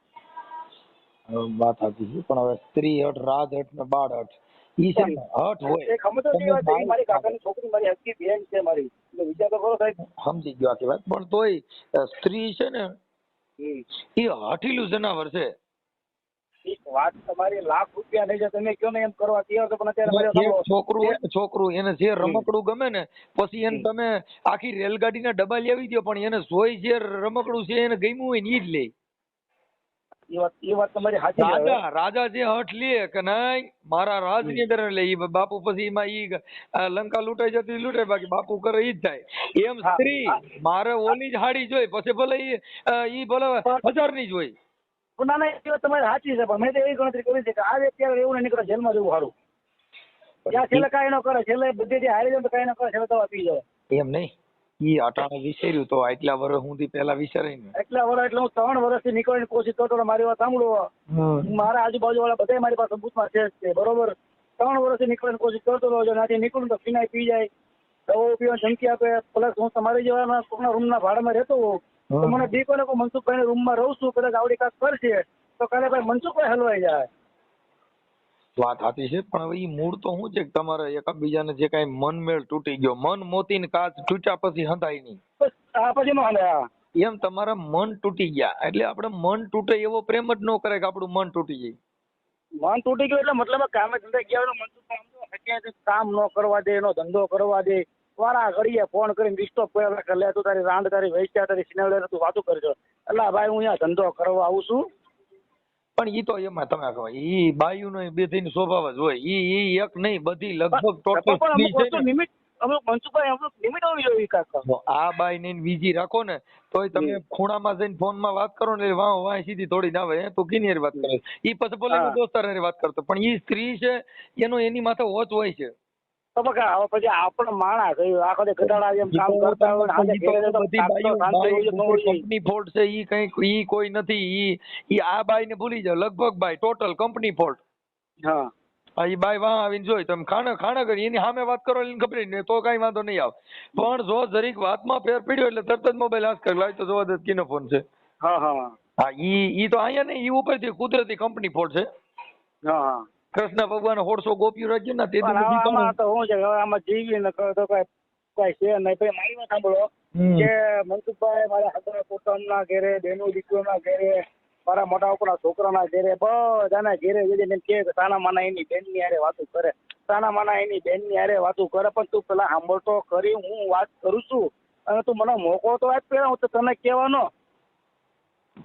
વાત સાચી છે, પણ હવે સ્ત્રી હટ, રાજ હટ ને બાળ હટ, ઈ છે ને હટ હોય. એ ખબર નથી, મારી કાકાની છોકરી મારી હસકી બેન છે મારી, વિચાર તો કરો સાહેબ. સમજી ગયો આખી વાત, પણ તોય સ્ત્રી છે ને એ હઠીલું જનાવર છે. વાત તમારી લાખ રૂપિયા નહીં, તમે કયો ને એમ કરવા તૈયાર છો, પણ અત્યારે છોકરું એને જે રમકડું ગમે ને પછી એને તમે આખી રેલગાડીના ડબ્બા લેવી દો, પણ એને જોઈ જે રમકડું છે એને ગમ્યું હોય ને ઈ જ લે. એ વાત તમારી સાચી છે. રાજા જે હઠ લે કે નહીં મારા રાજ ની અંદર લે, ઈ બાપુ પછી એમાં ઈ લંકા લૂંટાઈ જતી લૂંટાય, બાકી બાપુ કરે ઈ જ થાય. એમ સ્ત્રી મારે ઓલી જ હાડી જોઈ, પછી ભલે ઈ ભલે 1000 ની જોઈ. ના ના, એ વાત તમારી સાચી છે, પણ મેં તો એવી ગણતરી કરી છે કે આજે અત્યારે એવું ને નીકળે જેલમાં જવું સારું. ત્યાં છેલ્લે કાંઈ ન કરે, છેલ્લે બધી જે હારી જાય તો કાંઈ ન કરે, છેલ્લે દવા પી જાય. એમ નહીં, ઈ અટાણે વિચાર્યું તો આટલા વર્ષ સુધી પેલા વિચારાય ને. એટલા વર્ષ એટલે હું 3 વર્ષથી નીકળવાની કોશિશ કરતો. મારી વાત સાંભળો, મારા આજુબાજુ વાળા બધા મારી પાસે બૂથમાં છે, બરોબર? 3 વર્ષથી નીકળવાની કોશિશ કરતો હતો, નાથી નીકળું તો ફિનાઈ પી જાય, દવાઓ પીવાની ધમકી આપે. પ્લસ હું તમારી જેવા કોઈના રૂમના ભાડામાં રહેતો હોઉં તો મને બીક હોય ને મનસુખભાઈ રૂમમાં રહું છું, કદાચ આવડી કાક કરશે તો કાલે ભાઈ મનસુખભાઈ હલવાઈ જાય. વાત સાચી છે, પણ હવે ઈ મૂળ તો શું છે કે તમારે એકબીજાને જે કઈ મનમેળ તૂટી ગયો, મન મોતી ને કાચ તૂટ્યા પછી હંધાય નહીં. પછી નો હાલે. એમ તમારા મન તૂટી ગયા એટલે આપણે મન તૂટે એવો પ્રેમ જ ન કરે કે આપણું મન તૂટી જાય. મન તૂટી ગયું એટલે મતલબ કામે ધંધે ગયા મનસુખભાઈ કામ ન કરવા દે, એનો ધંધો કરવા દે, વારા ઘડીએ ફોન કરીને ડિસ્ટર્બ કર્યા રાખે, લે તું તારી રાંડ તારી વૈશ્યા તારી સિનેવડે તું વાતું કરજો, એટલે ભાઈ હું અહીંયા ધંધો કરવા આવું છું. પણ ઈ તો એમાં તમે કહો ઈ બાયુનો બેથી સ્વભાવ જ હોય, ઈ એક નહીં બધી લગભગ ટોટલ લિમિટ અમુક મનસુખભાઈ અમુક લિમિટ હોવી જોઈએ કાક. આ બાઈ ને બીજી રાખો ને તોય તમે ખૂણામાં જઈને ફોનમાં વાત કરો ને વાહ સીધી થોડી આવે તું કિની હારે વાત કરે, ઈ પછી બોલે દોસ્તાર હારે વાત કરતો, પણ ઈ સ્ત્રી છે એનો એની માથે હોચ હોય છે. તો બકા પછી આપણો માણસ આખો દે ગધાડા જેમ કામ કરતા હોય, આજે ઘરે તો કંપની ફોલ્ટ છે, ઈ કઈ ઈ કોઈ નથી, ઈ આ બાઈ ને ભૂલી જાવ, લગભગ બાઈ ટોટલ કંપની ફોલ્ટ. હા ઈ બાઈ વાહ આવીને જોઈ તમે ખાણા કરી એની સામે વાત કરો એટલે ખબર નહીં તો કઈ વાંધો નહીં આવે, પણ જો જરીક વાતમાં ફેર પડ્યો એટલે તરત જ મોબાઈલ હાથ કરી લાવી તો જોવા દે કીનો ફોન છે. હા હા હા ઈ તો અહીંયા નહીં, ઈ ઉપરથી કુદરતી કંપની ફોલ્ટ છે. હા કૃષ્ણ ભગવાન 150 ગોપીઓ રાખ્યું ને તે આમાં તો શું છે હવે આમાં જીવી ને તો કઈ છે નહીં. પછી મારી વાત સાંભળો કે મનસુખભાઈ મારા હસબન્ડ પોતાના ઘેરે બેનો દીકરોના ઘેરે મારા મોટા ઉપરના છોકરાના ઘેરે બધાના ઘેરે જઈને એમ કે સાના માના એની બેનની હારે વાતું કરે, સાના માના એની બેનની હારે વાતું કરે. પણ તું પેલા સાંભળતો ખરી, હું વાત કરું છું અને તું મને મોકો તો આજ પેલા હું તો તને કહેવાનો.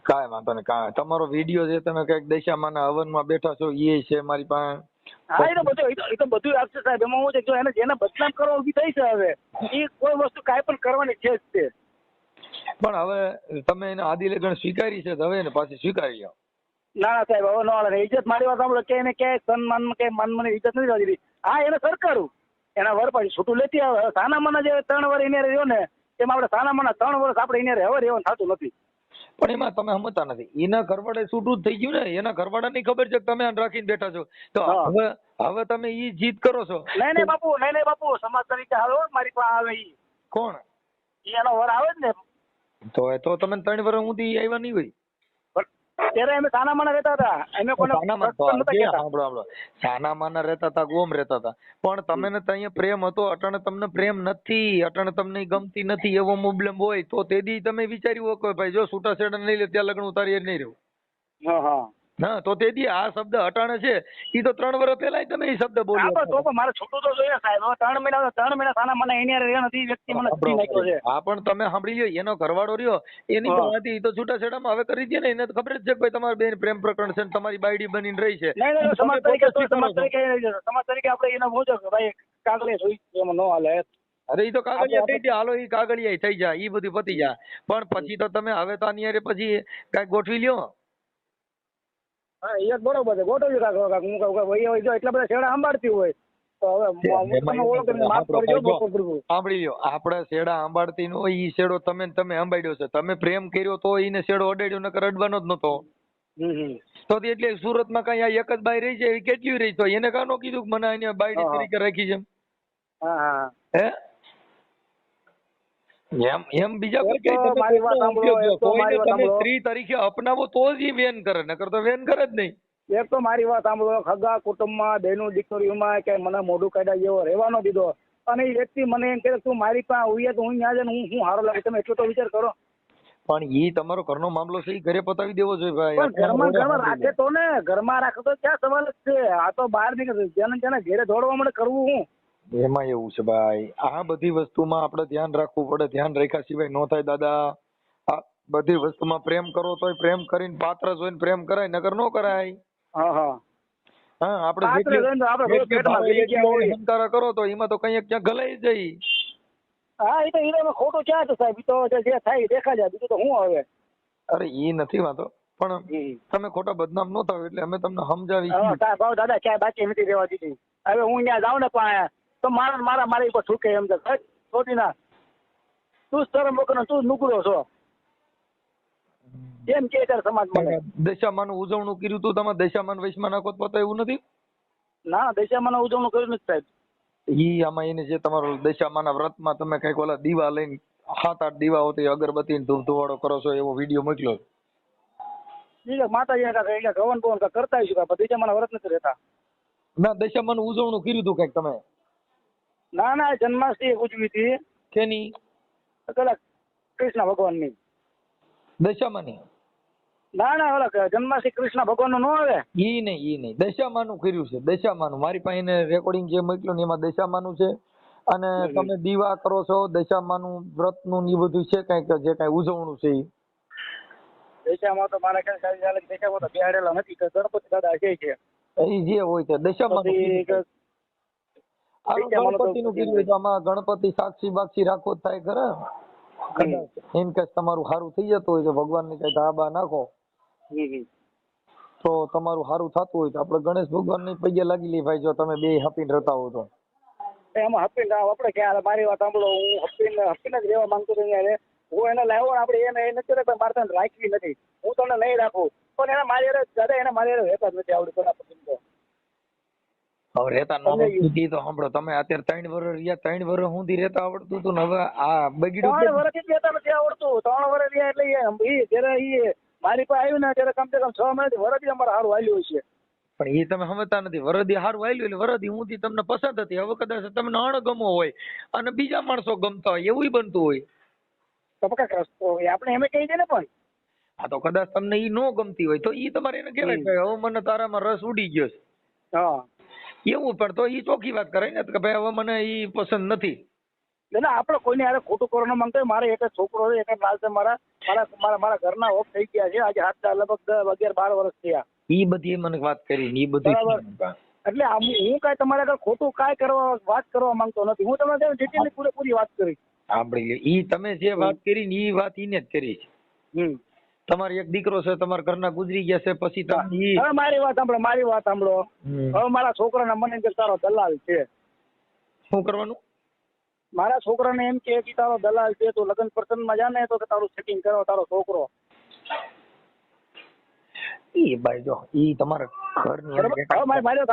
કાંઈ વાંધો નહીં, કાંઈ. તમારો વિડીયો જે તમે કઈક દશામાના હવનમાં બેઠા છો એ છે મારી પાસે. હા એ તો બધું આપશે સાહેબ. એમાં હું છે જો જેને બદનામ કરવા ઉભી થઈ છે હવે એ કોઈ વસ્તુ કાંઈ પણ કરવાની છે જ તે. પણ હવે તમે એને આદિ લગન સ્વીકારી છે તો હવે એને પાછી સ્વીકારી લો. ના ના સાહેબ હવે ન હાલે. ઇજ્જત મારી વાત સાંભળો કે એને ક્યાંય સન્માન કે માન મને ઇજ્જત નથી આવતી. હા એને સરકારું એના વર પાછી છૂટું લેતી આવે. સાના માના જે 3 વર્ષ એને રહ્યો ને એમાં આપણે સાના માના 3 વર્ષ આપણે એને હવે રહેવાનું થતું નથી. પણ એમાં તમે સમજતા નથી, એના ઘરવાળે છૂટું જ થઈ ગયું ને. એના ઘરવાળાની ખબર છે કે તમે આને રાખીને બેઠા છો તો હવે તમે ઈ જીત કરો છો. નહીં બાપુ સમાજ તરીકે હાલો મારી પાસે આવે ઈ. કોણ? ઈ એનો વર આવે જ ને. તો તમે 3 વર્ષ સુધી આવ્યા નહીં હોય. ત્યારે અમે સાના માના રહેતા હતા. અમે કોને સાના માના રહેતા હતા, ગોમ રહેતા હતા. પણ તમે ને ત્યાં પ્રેમ હતો, અટાણે તમને પ્રેમ નથી, અટાણે તમને ગમતી નથી એવો પ્રોબ્લેમ હોય તો તે દી તમે વિચાર્યું કે ભાઈ જો છૂટાછેડા નહીં લે ત્યાં લગ્ન ઉતારી નહીં રહ્યું. હા તો તે દી આ શબ્દ અટાણે છે ઈ તો 3 વર્ષ પહેલા તમે એ શબ્દ બોલ્યો. તો મારે છૂટું તો જોઈએ સાહેબ. 3 મહિના સાના માના એની રહ્યા નથી વ્યક્તિ મને છૂટી નાખ્યો છે. હા પણ તમે સાંભળી લ્યો, એનો ઘરવાળો રહ્યો એની તો હતી ઈ તો છૂટાછેડામાં હવે કરી દે ને. એને તો ખબર જ છે કે ભાઈ તમારી બેન પ્રેમ પ્રકરણ છે ને તમારી બાયડી બનીને રહી છે. નહીં સમાજ તરીકે આપણે એને બોલજો કે ભાઈ કાગળિયા જોઈ એમાં ન હાલે. અરે ઈ તો કાગળિયા થઈ જાય, હાલો ઈ કાગળિયા થઈ જાય, ઈ બધું પતી જાય. પણ પછી તો તમે હવે તો આની હારે પછી કાંઈક ગોઠવી લ્યો. હા એ બરોબર છે, ગોઠવ્યું કાક હું કહું જો એટલા બધા છેડા સંભાળતી હોય તો હવે સાંભળી લ્યો, આપણે છેડા સંભાળતી નો ઈ છેડો તમે સંભાળ્યો છે. તમે પ્રેમ કર્યો તો એને છેડો અડાડ્યો નકર અડવાનો જ નતો. તો એટલે સુરતમાં કઈ આ એક જ બાઈ રહી છે એવી કેટલી રહી તો એને કાનો કીધું કે મને અહીંયા બાયડી તરીકે રાખી છે? હે એમ બીજા કોઈ તમે સ્ત્રી તરીકે અપનાવો તો જ વેન કરે, નકર તો વેન કરે જ નહીં. એક તો મારી વાત સાંભળો, ખગા કુટુંબમાં બહેનું દીકરીઓમાં કે મને મોઢું કાઢ્યા જેવો રહેવાનો દીધો અને એ વ્યક્તિ મને એમ કે તું મારી પાસે આવીએ તો હું ત્યાં જઈને હું હારો લાગે. તમે એટલો તો વિચાર કરો. પણ ઈ તમારો ઘરનો મામલો છે, ઘરે પતાવી દેવો જોઈએ ભાઈ. પણ ઘરમાં રાખે તો ને, ઘરમાં રાખે તો ક્યાં સવાલ જ છે. આ તો બહાર નીકળે જેને ઘરે દોડવા મળે કરવું હું. એમાં એવું છે ભાઈ, આ બધી વસ્તુમાં આપણે ધ્યાન રાખવું પડે. ધ્યાન રાખ્યા સિવાય નો થાય દાદા. આ બધી વસ્તુમાં પ્રેમ કરો તોય પ્રેમ કરીને પાત્ર જોઈને પ્રેમ કરાય, નકર નો કરાય. આપણે સંકારા કરો તો એમાં તો કઈ ક્યાં ગલાઈ જાય. હા એ તો ખોટું ક્યાં છે સાહેબ. તો જે થાય દેખા જાય, બીજું તો હું હવે. અરે ઈ નથી વાંધો, પણ તમે ખોટા બદનામ નો થાવ એટલે અમે તમને સમજાવી. દાદા ક્યાંય બાકી નથી રહેવા દીધી. હવે હું ત્યાં જાઉં ને પણ તો મારી ઉપર છૂકે એમ છે છોટી ના. તું શરમ વગર તું નુકડો છો એમ કે સમાજ મને. દશામાનું ઉજવણું કર્યું તું તમે, દશામાન વૈશમાં નાખો તો એવું નથી? ના દશામાનું ઉજવણું કર્યું નથી સાહેબ. ઈ આમાં એને જે તમારો દશામાના વ્રતમાં તમે કઈક ઓલા દીવા લઈને 7-8 દીવા હોતી અગરબત્તી ધૂપ ધુવાડો કરો છો એવો વિડીયો મોકલ્યો. માતાજી ગવન પવન કરતા આવીશું દશામાના વ્રત નથી રહેતા. ના દશામાનું ઉજવણું કર્યું તું કઈક તમે? ના જન્માષ્ટમી ઉજવી હતી. કેની? કૃષ્ણ ભગવાનની. દશામાની? ના ઓલા જન્માષ્ટમી કૃષ્ણ ભગવાન નું ન આવે. ઈ નહીં દશામાનું કર્યું છે. દશામાનું મારી પાસે રેકોર્ડિંગ જે મોકલ્યું ને એમાં દશામાનું છે. અને તમે દીવા કરો છો દશામાનું વ્રતનું ને એ બધું છે કઈક જે કઈ ઉજવણું છે ઈ? દશામાં તો મારા ખ્યાલ દશામાં તો બેહાડેલા નથી. ગણપતિ દાદા છે એ જે હોય તે દશામાનું ગણપતિનું કીધું તો આમાં ગણપતિ સાક્ષી બાક્ષી રાખો જ થાય ખરા. એમ કે તમારું સારું થઈ જતું હોય તો ભગવાન ની કઈ ધાબા નાખો તો તમારું સારું થતું હોય તો આપણે ગણેશ ભગવાન ની પગે લાગી લઈ ભાઈ, જો તમે બે હપીને રહેતા હો તો. એમાં હપીને આપણે ક્યાં મારી વાત સાંભળો, હું હપીને જ રહેવા માંગતો હતો અહીંયા. હું એને લાવ્યો આપણે એને નથી મારે રાખવી નથી. હું તમને નહીં રાખું પણ એને મારી દાદા એને મારી રહેતા જ નથી આવડતું. હવે રહેતા નો તો સાંભળો, તમે અત્યારે 3 વર્ષ રહ્યા, 3 વર્ષ સુધી રહેતા આવડતું હતું ને હવે આ બગીડું 3 વર્ષથી રહેતા નથી આવડતું. 3 વર્ષ રહ્યા એટલે જયારે મારી પાસે આવ્યું ને ત્યારે કમસે કમ 6 મહિનાથી વરદી અમારે સારું હાલ્યું છે. પણ એ તમે સમજતા નથી. વરદી સારું હાલ્યું એટલે વરદી હું તમને પસંદ હતી. હવે કદાચ તમને અણગમો હોય અને બીજા માણસો ગમતા હોય એવું બનતું હોય તો આપણે એમ કહી દે ને. પણ હા તો કદાચ તમને ઈ નો ગમતી હોય તો ઈ તમારે એને કહેવાય કે હવે મને તારામાં રસ ઉડી ગયો છે. હા એવું પણ તો ઈ ચોખ્ખી વાત કરે ને કે ભાઈ હવે મને ઈ પસંદ નથી. એટલે આપણે કોઈને યાર ખોટું કરવા ન માંગતો. મારે એક જ છોકરો છે, એક જ લાલ છે. મારા ઘરના ઓફ થઈ ગયા છે આજે લગભગ 11-12 વર્ષ થયા. ઈ બધી મને વાત કરી ઈ બધી બરાબર. એટલે હું કાંઈ તમારે આગળ ખોટું કાંઈ વાત કરવા માંગતો નથી. હું તમને ડિટેલની પૂરેપૂરી વાત કરી. સાંભળી લ્યો. ઈ તમે જે વાત કરી ને ઈ વાત ઈને જ કરી છે. તમારે એક દીકરો છે, તમારા ઘરના ગુજરી ગયા છે, પછી તમે હવે મારી વાત સાંભળો. હવે મારા છોકરાના મને કે તારો દલાલ છે. શું કરવાનું? મારા છોકરાને એમ કે તારો દલાલ છે, તું લગ્ન પ્રસંગમાં જા ને તો તારું સેટિંગ કરો તારો છોકરો. ઈ ભાઈ જો ઈ તમારા ઘરની હવે મારી વાત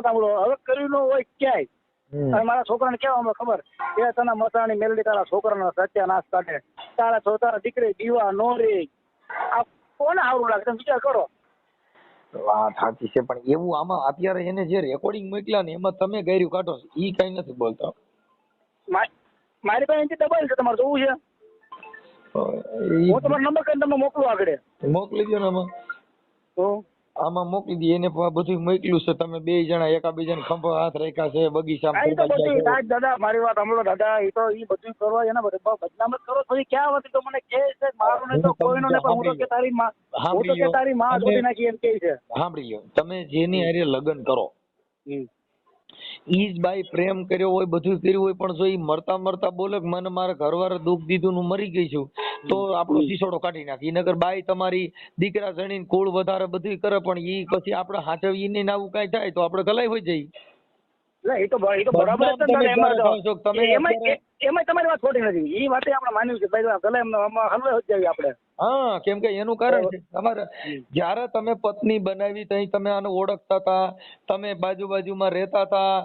સાંભળો. હવે કર્યું ન હોય ક્યાંય અને મારા છોકરાને કેવા ખબર કે તને મસાણી મેલડી તારા છોકરાનો સત્યાનાશ કાઢે, તારા દીકરી દીવા નો રે. આ કોને સારું લાગે તમે વિચાર કરો. વાત સાચી છે પણ એવું આમાં અત્યારે એને જે રેકોર્ડિંગ મોકલ્યા ને એમાં તમે ગાયરું કાઢો ઈ કઈ નથી બોલતા. મારી પાસે એનથી ડબલ છે. તમારે જોવું છે? હું તમારો નંબર કરીને તમને મોકલું આગળ. મોકલી દો ને આમાં મોકલી દઈએ. એને બધું મોકલ્યું છે. તમે બે જણા એકાબીજાને ખંભો હાથ રાખ્યા છે બગીચામાં. દાદા મારી વાત સાંભળો દાદા. એ બધું કરવા એના બદનામ જ કરો. પછી ક્યાં હતી તો મને કહે છે મારું નહીં તો કોઈનો નહીં પણ હું તો કે તારી માં જોડી નાખી એમ કહે છે. સાંભળી લો. તમે જેની હારે લગ્ન કરો ઈ જ બાઈ પ્રેમ કર્યો હોય બધું કર્યું હોય પણ જો ઈ મરતા બોલે કે મને મારા ઘરવાળા દુઃખ દીધું હું મરી ગઈ છું તો આપણો શીશોડો કાઢી નાખી. નગર બાઈ તમારી દીકરા જણીને કુળ વધારે બધું કરે પણ ઈ પછી આપણે હાચવી ને આવું કઈ થાય તો આપણે ગલાઈ હોય જઈ. એ તો બરાબર એમાં તમારી વાત ખોટી નથી. એ વાતે આપણે માન્યું છે ભાઈ ગલે હલવે જ જઈએ આપણે. હા કેમ કે એનું કારણ છે તમારે જયારે તમે પત્ની બનાવી તઈ તમે આને ઓળખતા હતા, તમે બાજુમાં રહેતા હતા,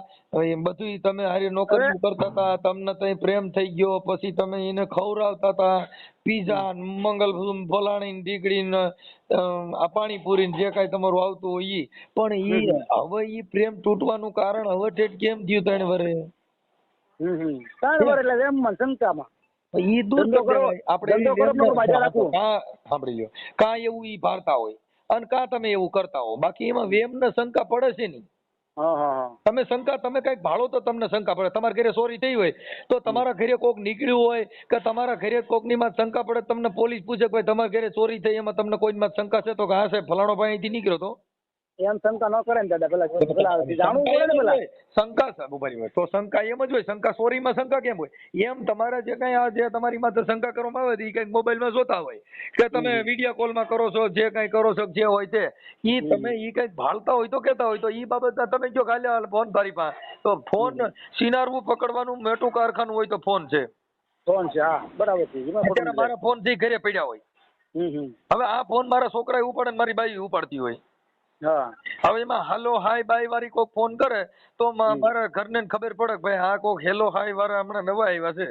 બધું તમે હારી નોકરી કરતા હતા, તમને તઈ પ્રેમ થઈ ગયો, પછી તમે એને ખવડાવતા હતા પીઝા મંગલ ફલાણી ડીકડી આ પાણીપુરી જે કઈ તમારું આવતું હોય ઈ. પણ ઈ હવે ઈ પ્રેમ તૂટવાનું કારણ હવે ઠેઠ કેમ થયું 3 વર્ષે? 3 વર્ષ એટલે એમ શંકામાં ઈ દૂર આપણે સાંભળી લ્યો. કા એવું ઈ ભારતા હોય અને કા તમે એવું કરતા હો. બાકી એમાં વેમ ને શંકા પડે છે નહીં. તમે કઈક ભાળો તો તમને શંકા પડે. તમારા ઘરે ચોરી થઈ હોય તો તમારા ઘરે કોક નીકળ્યું હોય કે તમારા ઘરે કોક ની માં શંકા પડે, તમને પોલીસ પૂછે કે તમારા ઘરે ચોરી થઈ એમાં તમને કોઈ માં શંકા છે તો કે હા સાહેબ ફલાણો ભાઈ અહીંથી નીકળ્યો તો એમ શંકા ન કરે ને દાદા. પેલા જાણવું પડે ને પેલા શંકા સાહેબ ઉભરી હોય તો શંકા એમ જ હોય. શંકા ચોરીમાં શંકા કેમ હોય? એમ તમારા જે કઈ આ જે તમારી માથે શંકા કરવામાં આવે એ કઈક મોબાઈલમાં જોતા હોય કે તમે વિડીયો કોલમાં કરો છો જે કઈ કરો છો જે હોય છે ઈ તમે ઈ કઈક ભાળતા હોય તો કેતા હોય તો ઈ બાબત તમે જો ખાલી ફોન તારી પાસે તો ફોન સિનારવું પકડવાનું મોટું કારખાનું હોય તો ફોન છે. હા બરાબર છે. અત્યારે મારા ફોન થી ઘરે પડ્યા હોય. હવે આ ફોન મારા છોકરા ઉપાડે ને મારી બાઈ ઉપાડતી હોય. હવે એમાં હાલો હાય બાય વાળી કોક ફોન કરે તો મારા ઘરને ખબર પડે કે ભાઈ હા કોક હેલો હાય વાળા હમણાં નવા આવ્યા છે.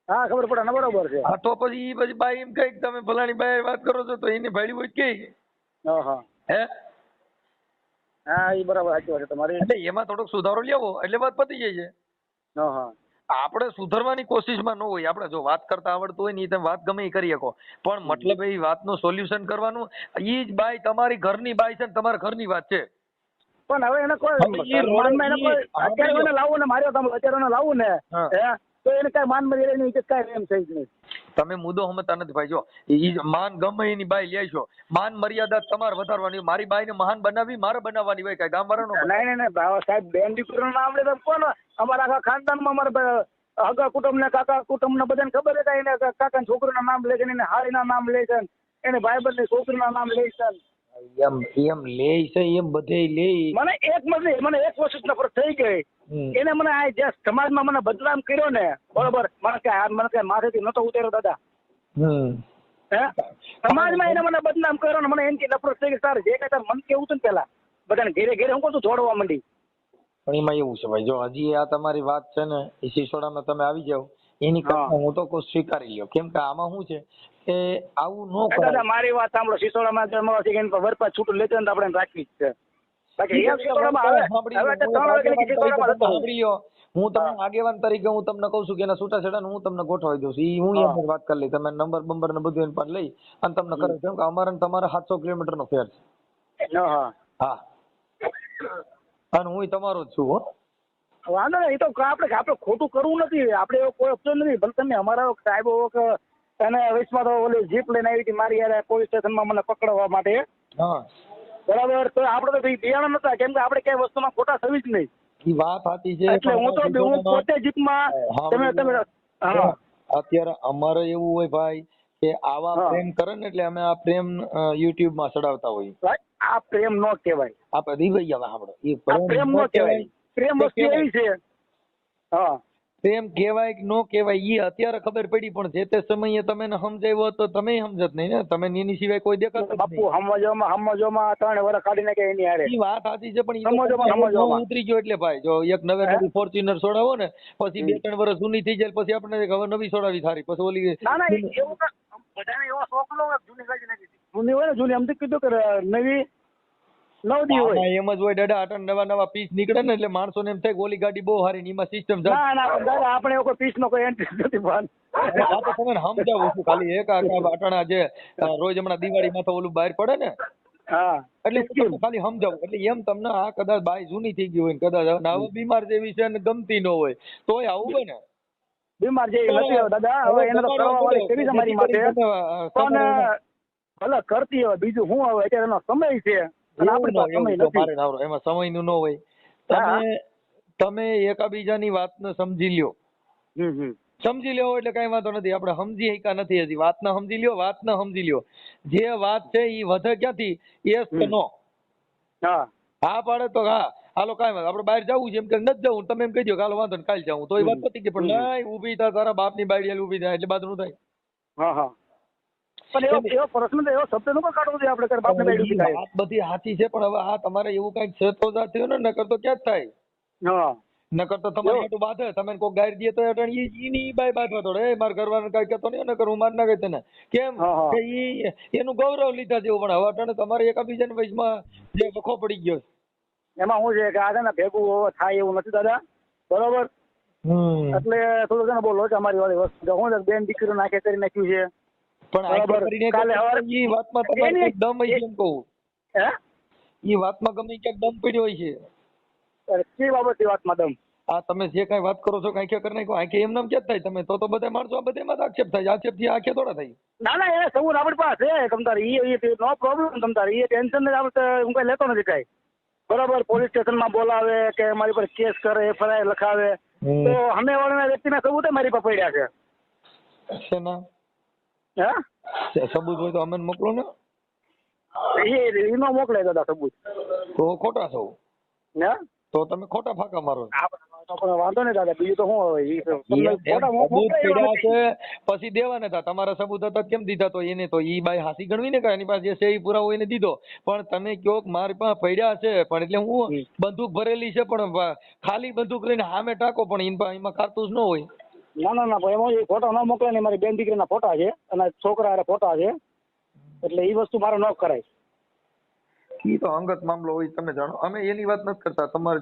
હા ખબર પડે ને બરોબર છે. હા તો પછી બાઈ એમ કઈ તમે ફલાણી બાઈ વાત કરો છો તો એને ભાડી હોય કે હે હા એ બરાબર સાચી વાત છે તમારી. એટલે એમાં થોડોક સુધારો લેવો એટલે વાત પતી જાય છે. આપણે સુધારવાની કોશિશમાં ન હોય. આપણે જો વાત કરતા આવડતું હોય ને તમે વાત ગમે એ કરી શકો પણ મતલબ એ વાતનું સોલ્યુશન કરવાનું. ઈ જ બાઈ તમારી ઘરની બાઈ છે ને તમારા ઘરની વાત છે પણ હવે એને કોઈ અત્યારે લાવું ને માર્યો તમે અત્યારે લાવું ને તો એને કઈ માન મર્યાદા ની કઈ એમ થઈ જ નહીં. તમે મુદ્દો સમજતા નથી ભાઈ. જો ઈ માન ગમે એની બાઈ લે છો માન મર્યાદા તમારે વધારવાની. મારી બાઈ ને મહાન બનાવી મારે બનાવવાની હોય કઈ ગામ વાળાનો નહીં સાહેબ બેન દીકરીનું નામ લે કોણ અમારા આખા ખાનદાનમાં અમારે હગા કુટુંબ ને કાકા કુટુંબ ને બધાને ખબર છે એને કાકા છોકરીના નામ લે છે, એને હારીના નામ લે છે, એને ભાઈબંધ ની છોકરીના નામ લે છે. એમ લે છે એમ બધે લે. મને એક વસ્તુ નફરત થઈ ગઈ એને મને આ જે સમાજમાં મને બદનામ કર્યો ને બરોબર મને કઈ માથેથી નતો ઉતાર્યો દાદા. સમાજમાં એને મને બદનામ કર્યો ને મને એનથી નફરત થઈ ગઈ. તારે જે કઈ તાર મન કેવું હતું ને પેલા બધાને ઘેરે હું કહું જોડવા માંડી. પણ એમાં એવું છે ભાઈ જો હજી આ તમારી વાત છે ને એ સિસોડામાં તમે આવી જાવ એની કરતા હું તો કોઈ સ્વીકારી લ્યો. કેમ કે આમાં શું છે કે આવું ન કરે. મારી વાત સાંભળો. સિસોડામાં વરપા છૂટું લેતે ને આપણે રાખવી જ છે. બાકી હું તમને આગેવાન તરીકે હું તમને કહું છું કે એના છૂટાછેડા હું તમને ગોઠવાઈ દઉં છું. ઈ હું એમ જ વાત કરી લઈ, તમે નંબર બંબર ને બધું એની પાસે લઈ અને તમને કરે. કેમ કે અમારે ને તમારે 700 કિલોમીટર નો ફેર છે. હા હા, અને હું તમારો જ છું હો. વાંધો નહીં, એ તો આપણે ખોટું કરવું નથી, આપણે એવો કોઈ ઓપ્શન નથી. ભલે તમે અમારા સાહેબ કે અને વચમાં તો ઓલી જીપ લઈને આવી હતી મારી યાર પોલીસ સ્ટેશનમાં મને પકડવા માટે. હા બરાબર, તો આપણે તો બિયાણા નતા, કેમ કે આપણે કઈ વસ્તુમાં ખોટા થવી જ નહીં. ઈ વાત સાચી છે. એટલે હું પોતે જીપમાં તમે હા અત્યારે અમારે એવું હોય ભાઈ કે આવા પ્રેમ કરે ને એટલે અમે આ પ્રેમ યુટ્યુબ માં ચડાવતા હોઈએ. આ પ્રેમ નો કહેવાય, આપણે દિવાઈ સાંભળો, આ પ્રેમ નો કહેવાય. પ્રેમ વસ્તુ એવી છે. હા, પ્રેમ કહેવાય કે નો કહેવાય ઈ અત્યારે ખબર પડી, પણ જે તે સમયે તમે સમજાવ્યો તો તમે સમજત નહીં ને. તમે એની સિવાય કોઈ દેખાતું બાપુ સમજવામાં 3 વર્ષ કાઢી નાખે એની હારે. ઈ વાત સાચી છે, પણ સમજવામાં ઉતરી ગયો એટલે ભાઈ જો એક નવી ફોર્ચ્યુનર છોડાવો ને પછી 2-3 વર્ષ જૂની થઈ જાય પછી આપણે હવે નવી છોડાવી સારી, પછી ઓલી ના એવું બધાને એવો શોખ નો જૂની કાઢી નાખી. જૂની હોય ને જૂની એમ કીધું કે નવી નવદી હોય એમ જ હોય દાદા. આટલા નવા પીસ નીકળે ને એટલે માણસો ને એમ થાય ઓલી ગાડી બહુ સારી, એમાં સિસ્ટમ ના દાદા આપણે કોઈ પીસ નો કોઈ એન્ટ્રી નથી. તમે સમજાવું છું ખાલી એક આટણા જે રોજ હમણાં દિવાળીમાં તો ઓલું બહાર પડે ને હા એટલે ખાલી સમજાવું. એટલે એમ તમને આ કદાચ બાઈ જૂની થઈ ગઈ હોય ને કદાચ હવે બીમાર જેવી છે ને ગમતી ન હોય તોય આવું હોય ને. બીમાર જેવી નથી દાદા, હવે એને તો કરવા વાળી કરી છે મારી માટે, પણ ભલે કરતી હોય. બીજું શું હવે અત્યારે એનો સમય છે અને આપણી પાસે સમય નથી. એમાં સમય નું ન હોય. તમે એકાબીજાની વાતને સમજી લ્યો. સમજી લ્યો એટલે કઈ વાંધો નથી. આપણે સમજી શક્યા નથી હજી, વાતને સમજી લ્યો, વાતને સમજી લ્યો. જે વાત છે એ વધે ક્યાંથી? યસ કે નો. હા પાડે તો હા હાલો કાંઈ વાંધો, આપણે બહાર જવું છે એમ કે નથી જવું, તમે એમ કહી દો કે હાલો વાંધો ને કાલે જવું, તો એ વાત પતી ગઈ. પણ નહીં ઊભી થાય તારા બાપની બાયડી ઊભી થાય એટલે બાદ નું થાય. પણ એવો પ્રશ્ન એવો શબ્દ નો કાઢવો જોઈએ આપણે કે બાપની બાયડી ઊભી થાય. વાત બધી સાચી છે, પણ હવે આ તમારે એવું કઈક છે તો થયો ને, નકર તો ક્યાં જ થાય. નકર તો તમારી હાટું બાધે, તમે કોઈ ગાડી દે તો ઈની બાય બાધવા તોડે મારા ઘરવાળાને કઈ કહેતો નહીં, નકર હું માર ના કહી તને કેમ કે ઈ એનું ગૌરવ લીધા જેવું. પણ હવે અટાણે તમારે એકાબીજાની વચમાં જે વખો પડી ગયો એમાં શું છે કે આ છે ને ભેગું થાય એવું નથી દાદા, બરોબર. એટલે થોડું છે ને બહુ લોચા મારી વાળી વસ્તુ હું બેન દીકરીઓ નાખે કરી નાખ્યું છે. પણ કાલે ઈ વાતમાં તમારે દમ હોય છે એમ કહું. ઈ વાતમાં ગમે ક્યાંક દમ પડ્યો હોય છે. કઈ બાબતની વાતમાં દમ? આ તમે જે કઈ વાત કરો છો કઈ કરી નાખો આંખે એમ નામ ક્યાં થાય? તમે તો બધા માણસો આ બધામાં આક્ષેપ થાય, આક્ષેપ થી આંખે થોડા થાય. ના એ સૌ આપણી પાસે તમ તારે નો પ્રોબ્લેમ. તમ તારે એ ટેન્શન જ આપણે હું કઈ લેતો નથી કઈ, બરાબર. પોલીસ સ્ટેશનમાં બોલાવે કે મારી પર કેસ કરે, FIR લખાવે તો અમે વાળાના વ્યક્તિના સબૂત મારી પાસે પડ્યા છે. શેના સબૂત હોય તો અમે મોકલો ને. એ નો મોકલે દાદા સબૂત, તો ખોટા છો હે તો તમે ખોટા ફાંકા મારો. વાંધો નહીં દાદા, બીજું તો શું હવે પછી દેવાને હતા તમારા સબૂત હતા કેમ દીધા? તો એને તો ઈ બાઈ હાસી ગણવી ને કે એની પાસે જે છે એ પુરાવો એને દીધો. પણ તમે કયો મારી પાસે પડ્યા છે, પણ એટલે હું બંદૂક ભરેલી છે પણ ખાલી બંદૂક લઈને સામે ટાકો, પણ એમાં કારતૂસ ન હોય. ના એમાં ફોટો ન મોકલે ને, મારી બેન દીકરીના ફોટા છે અને છોકરા ફોટા છે, એટલે એ વસ્તુ મારે ન કરાય. ઈ તો અંગત મામલો હોય, તમે જાણો. અમે એની વાત નથી કરતા, તમારે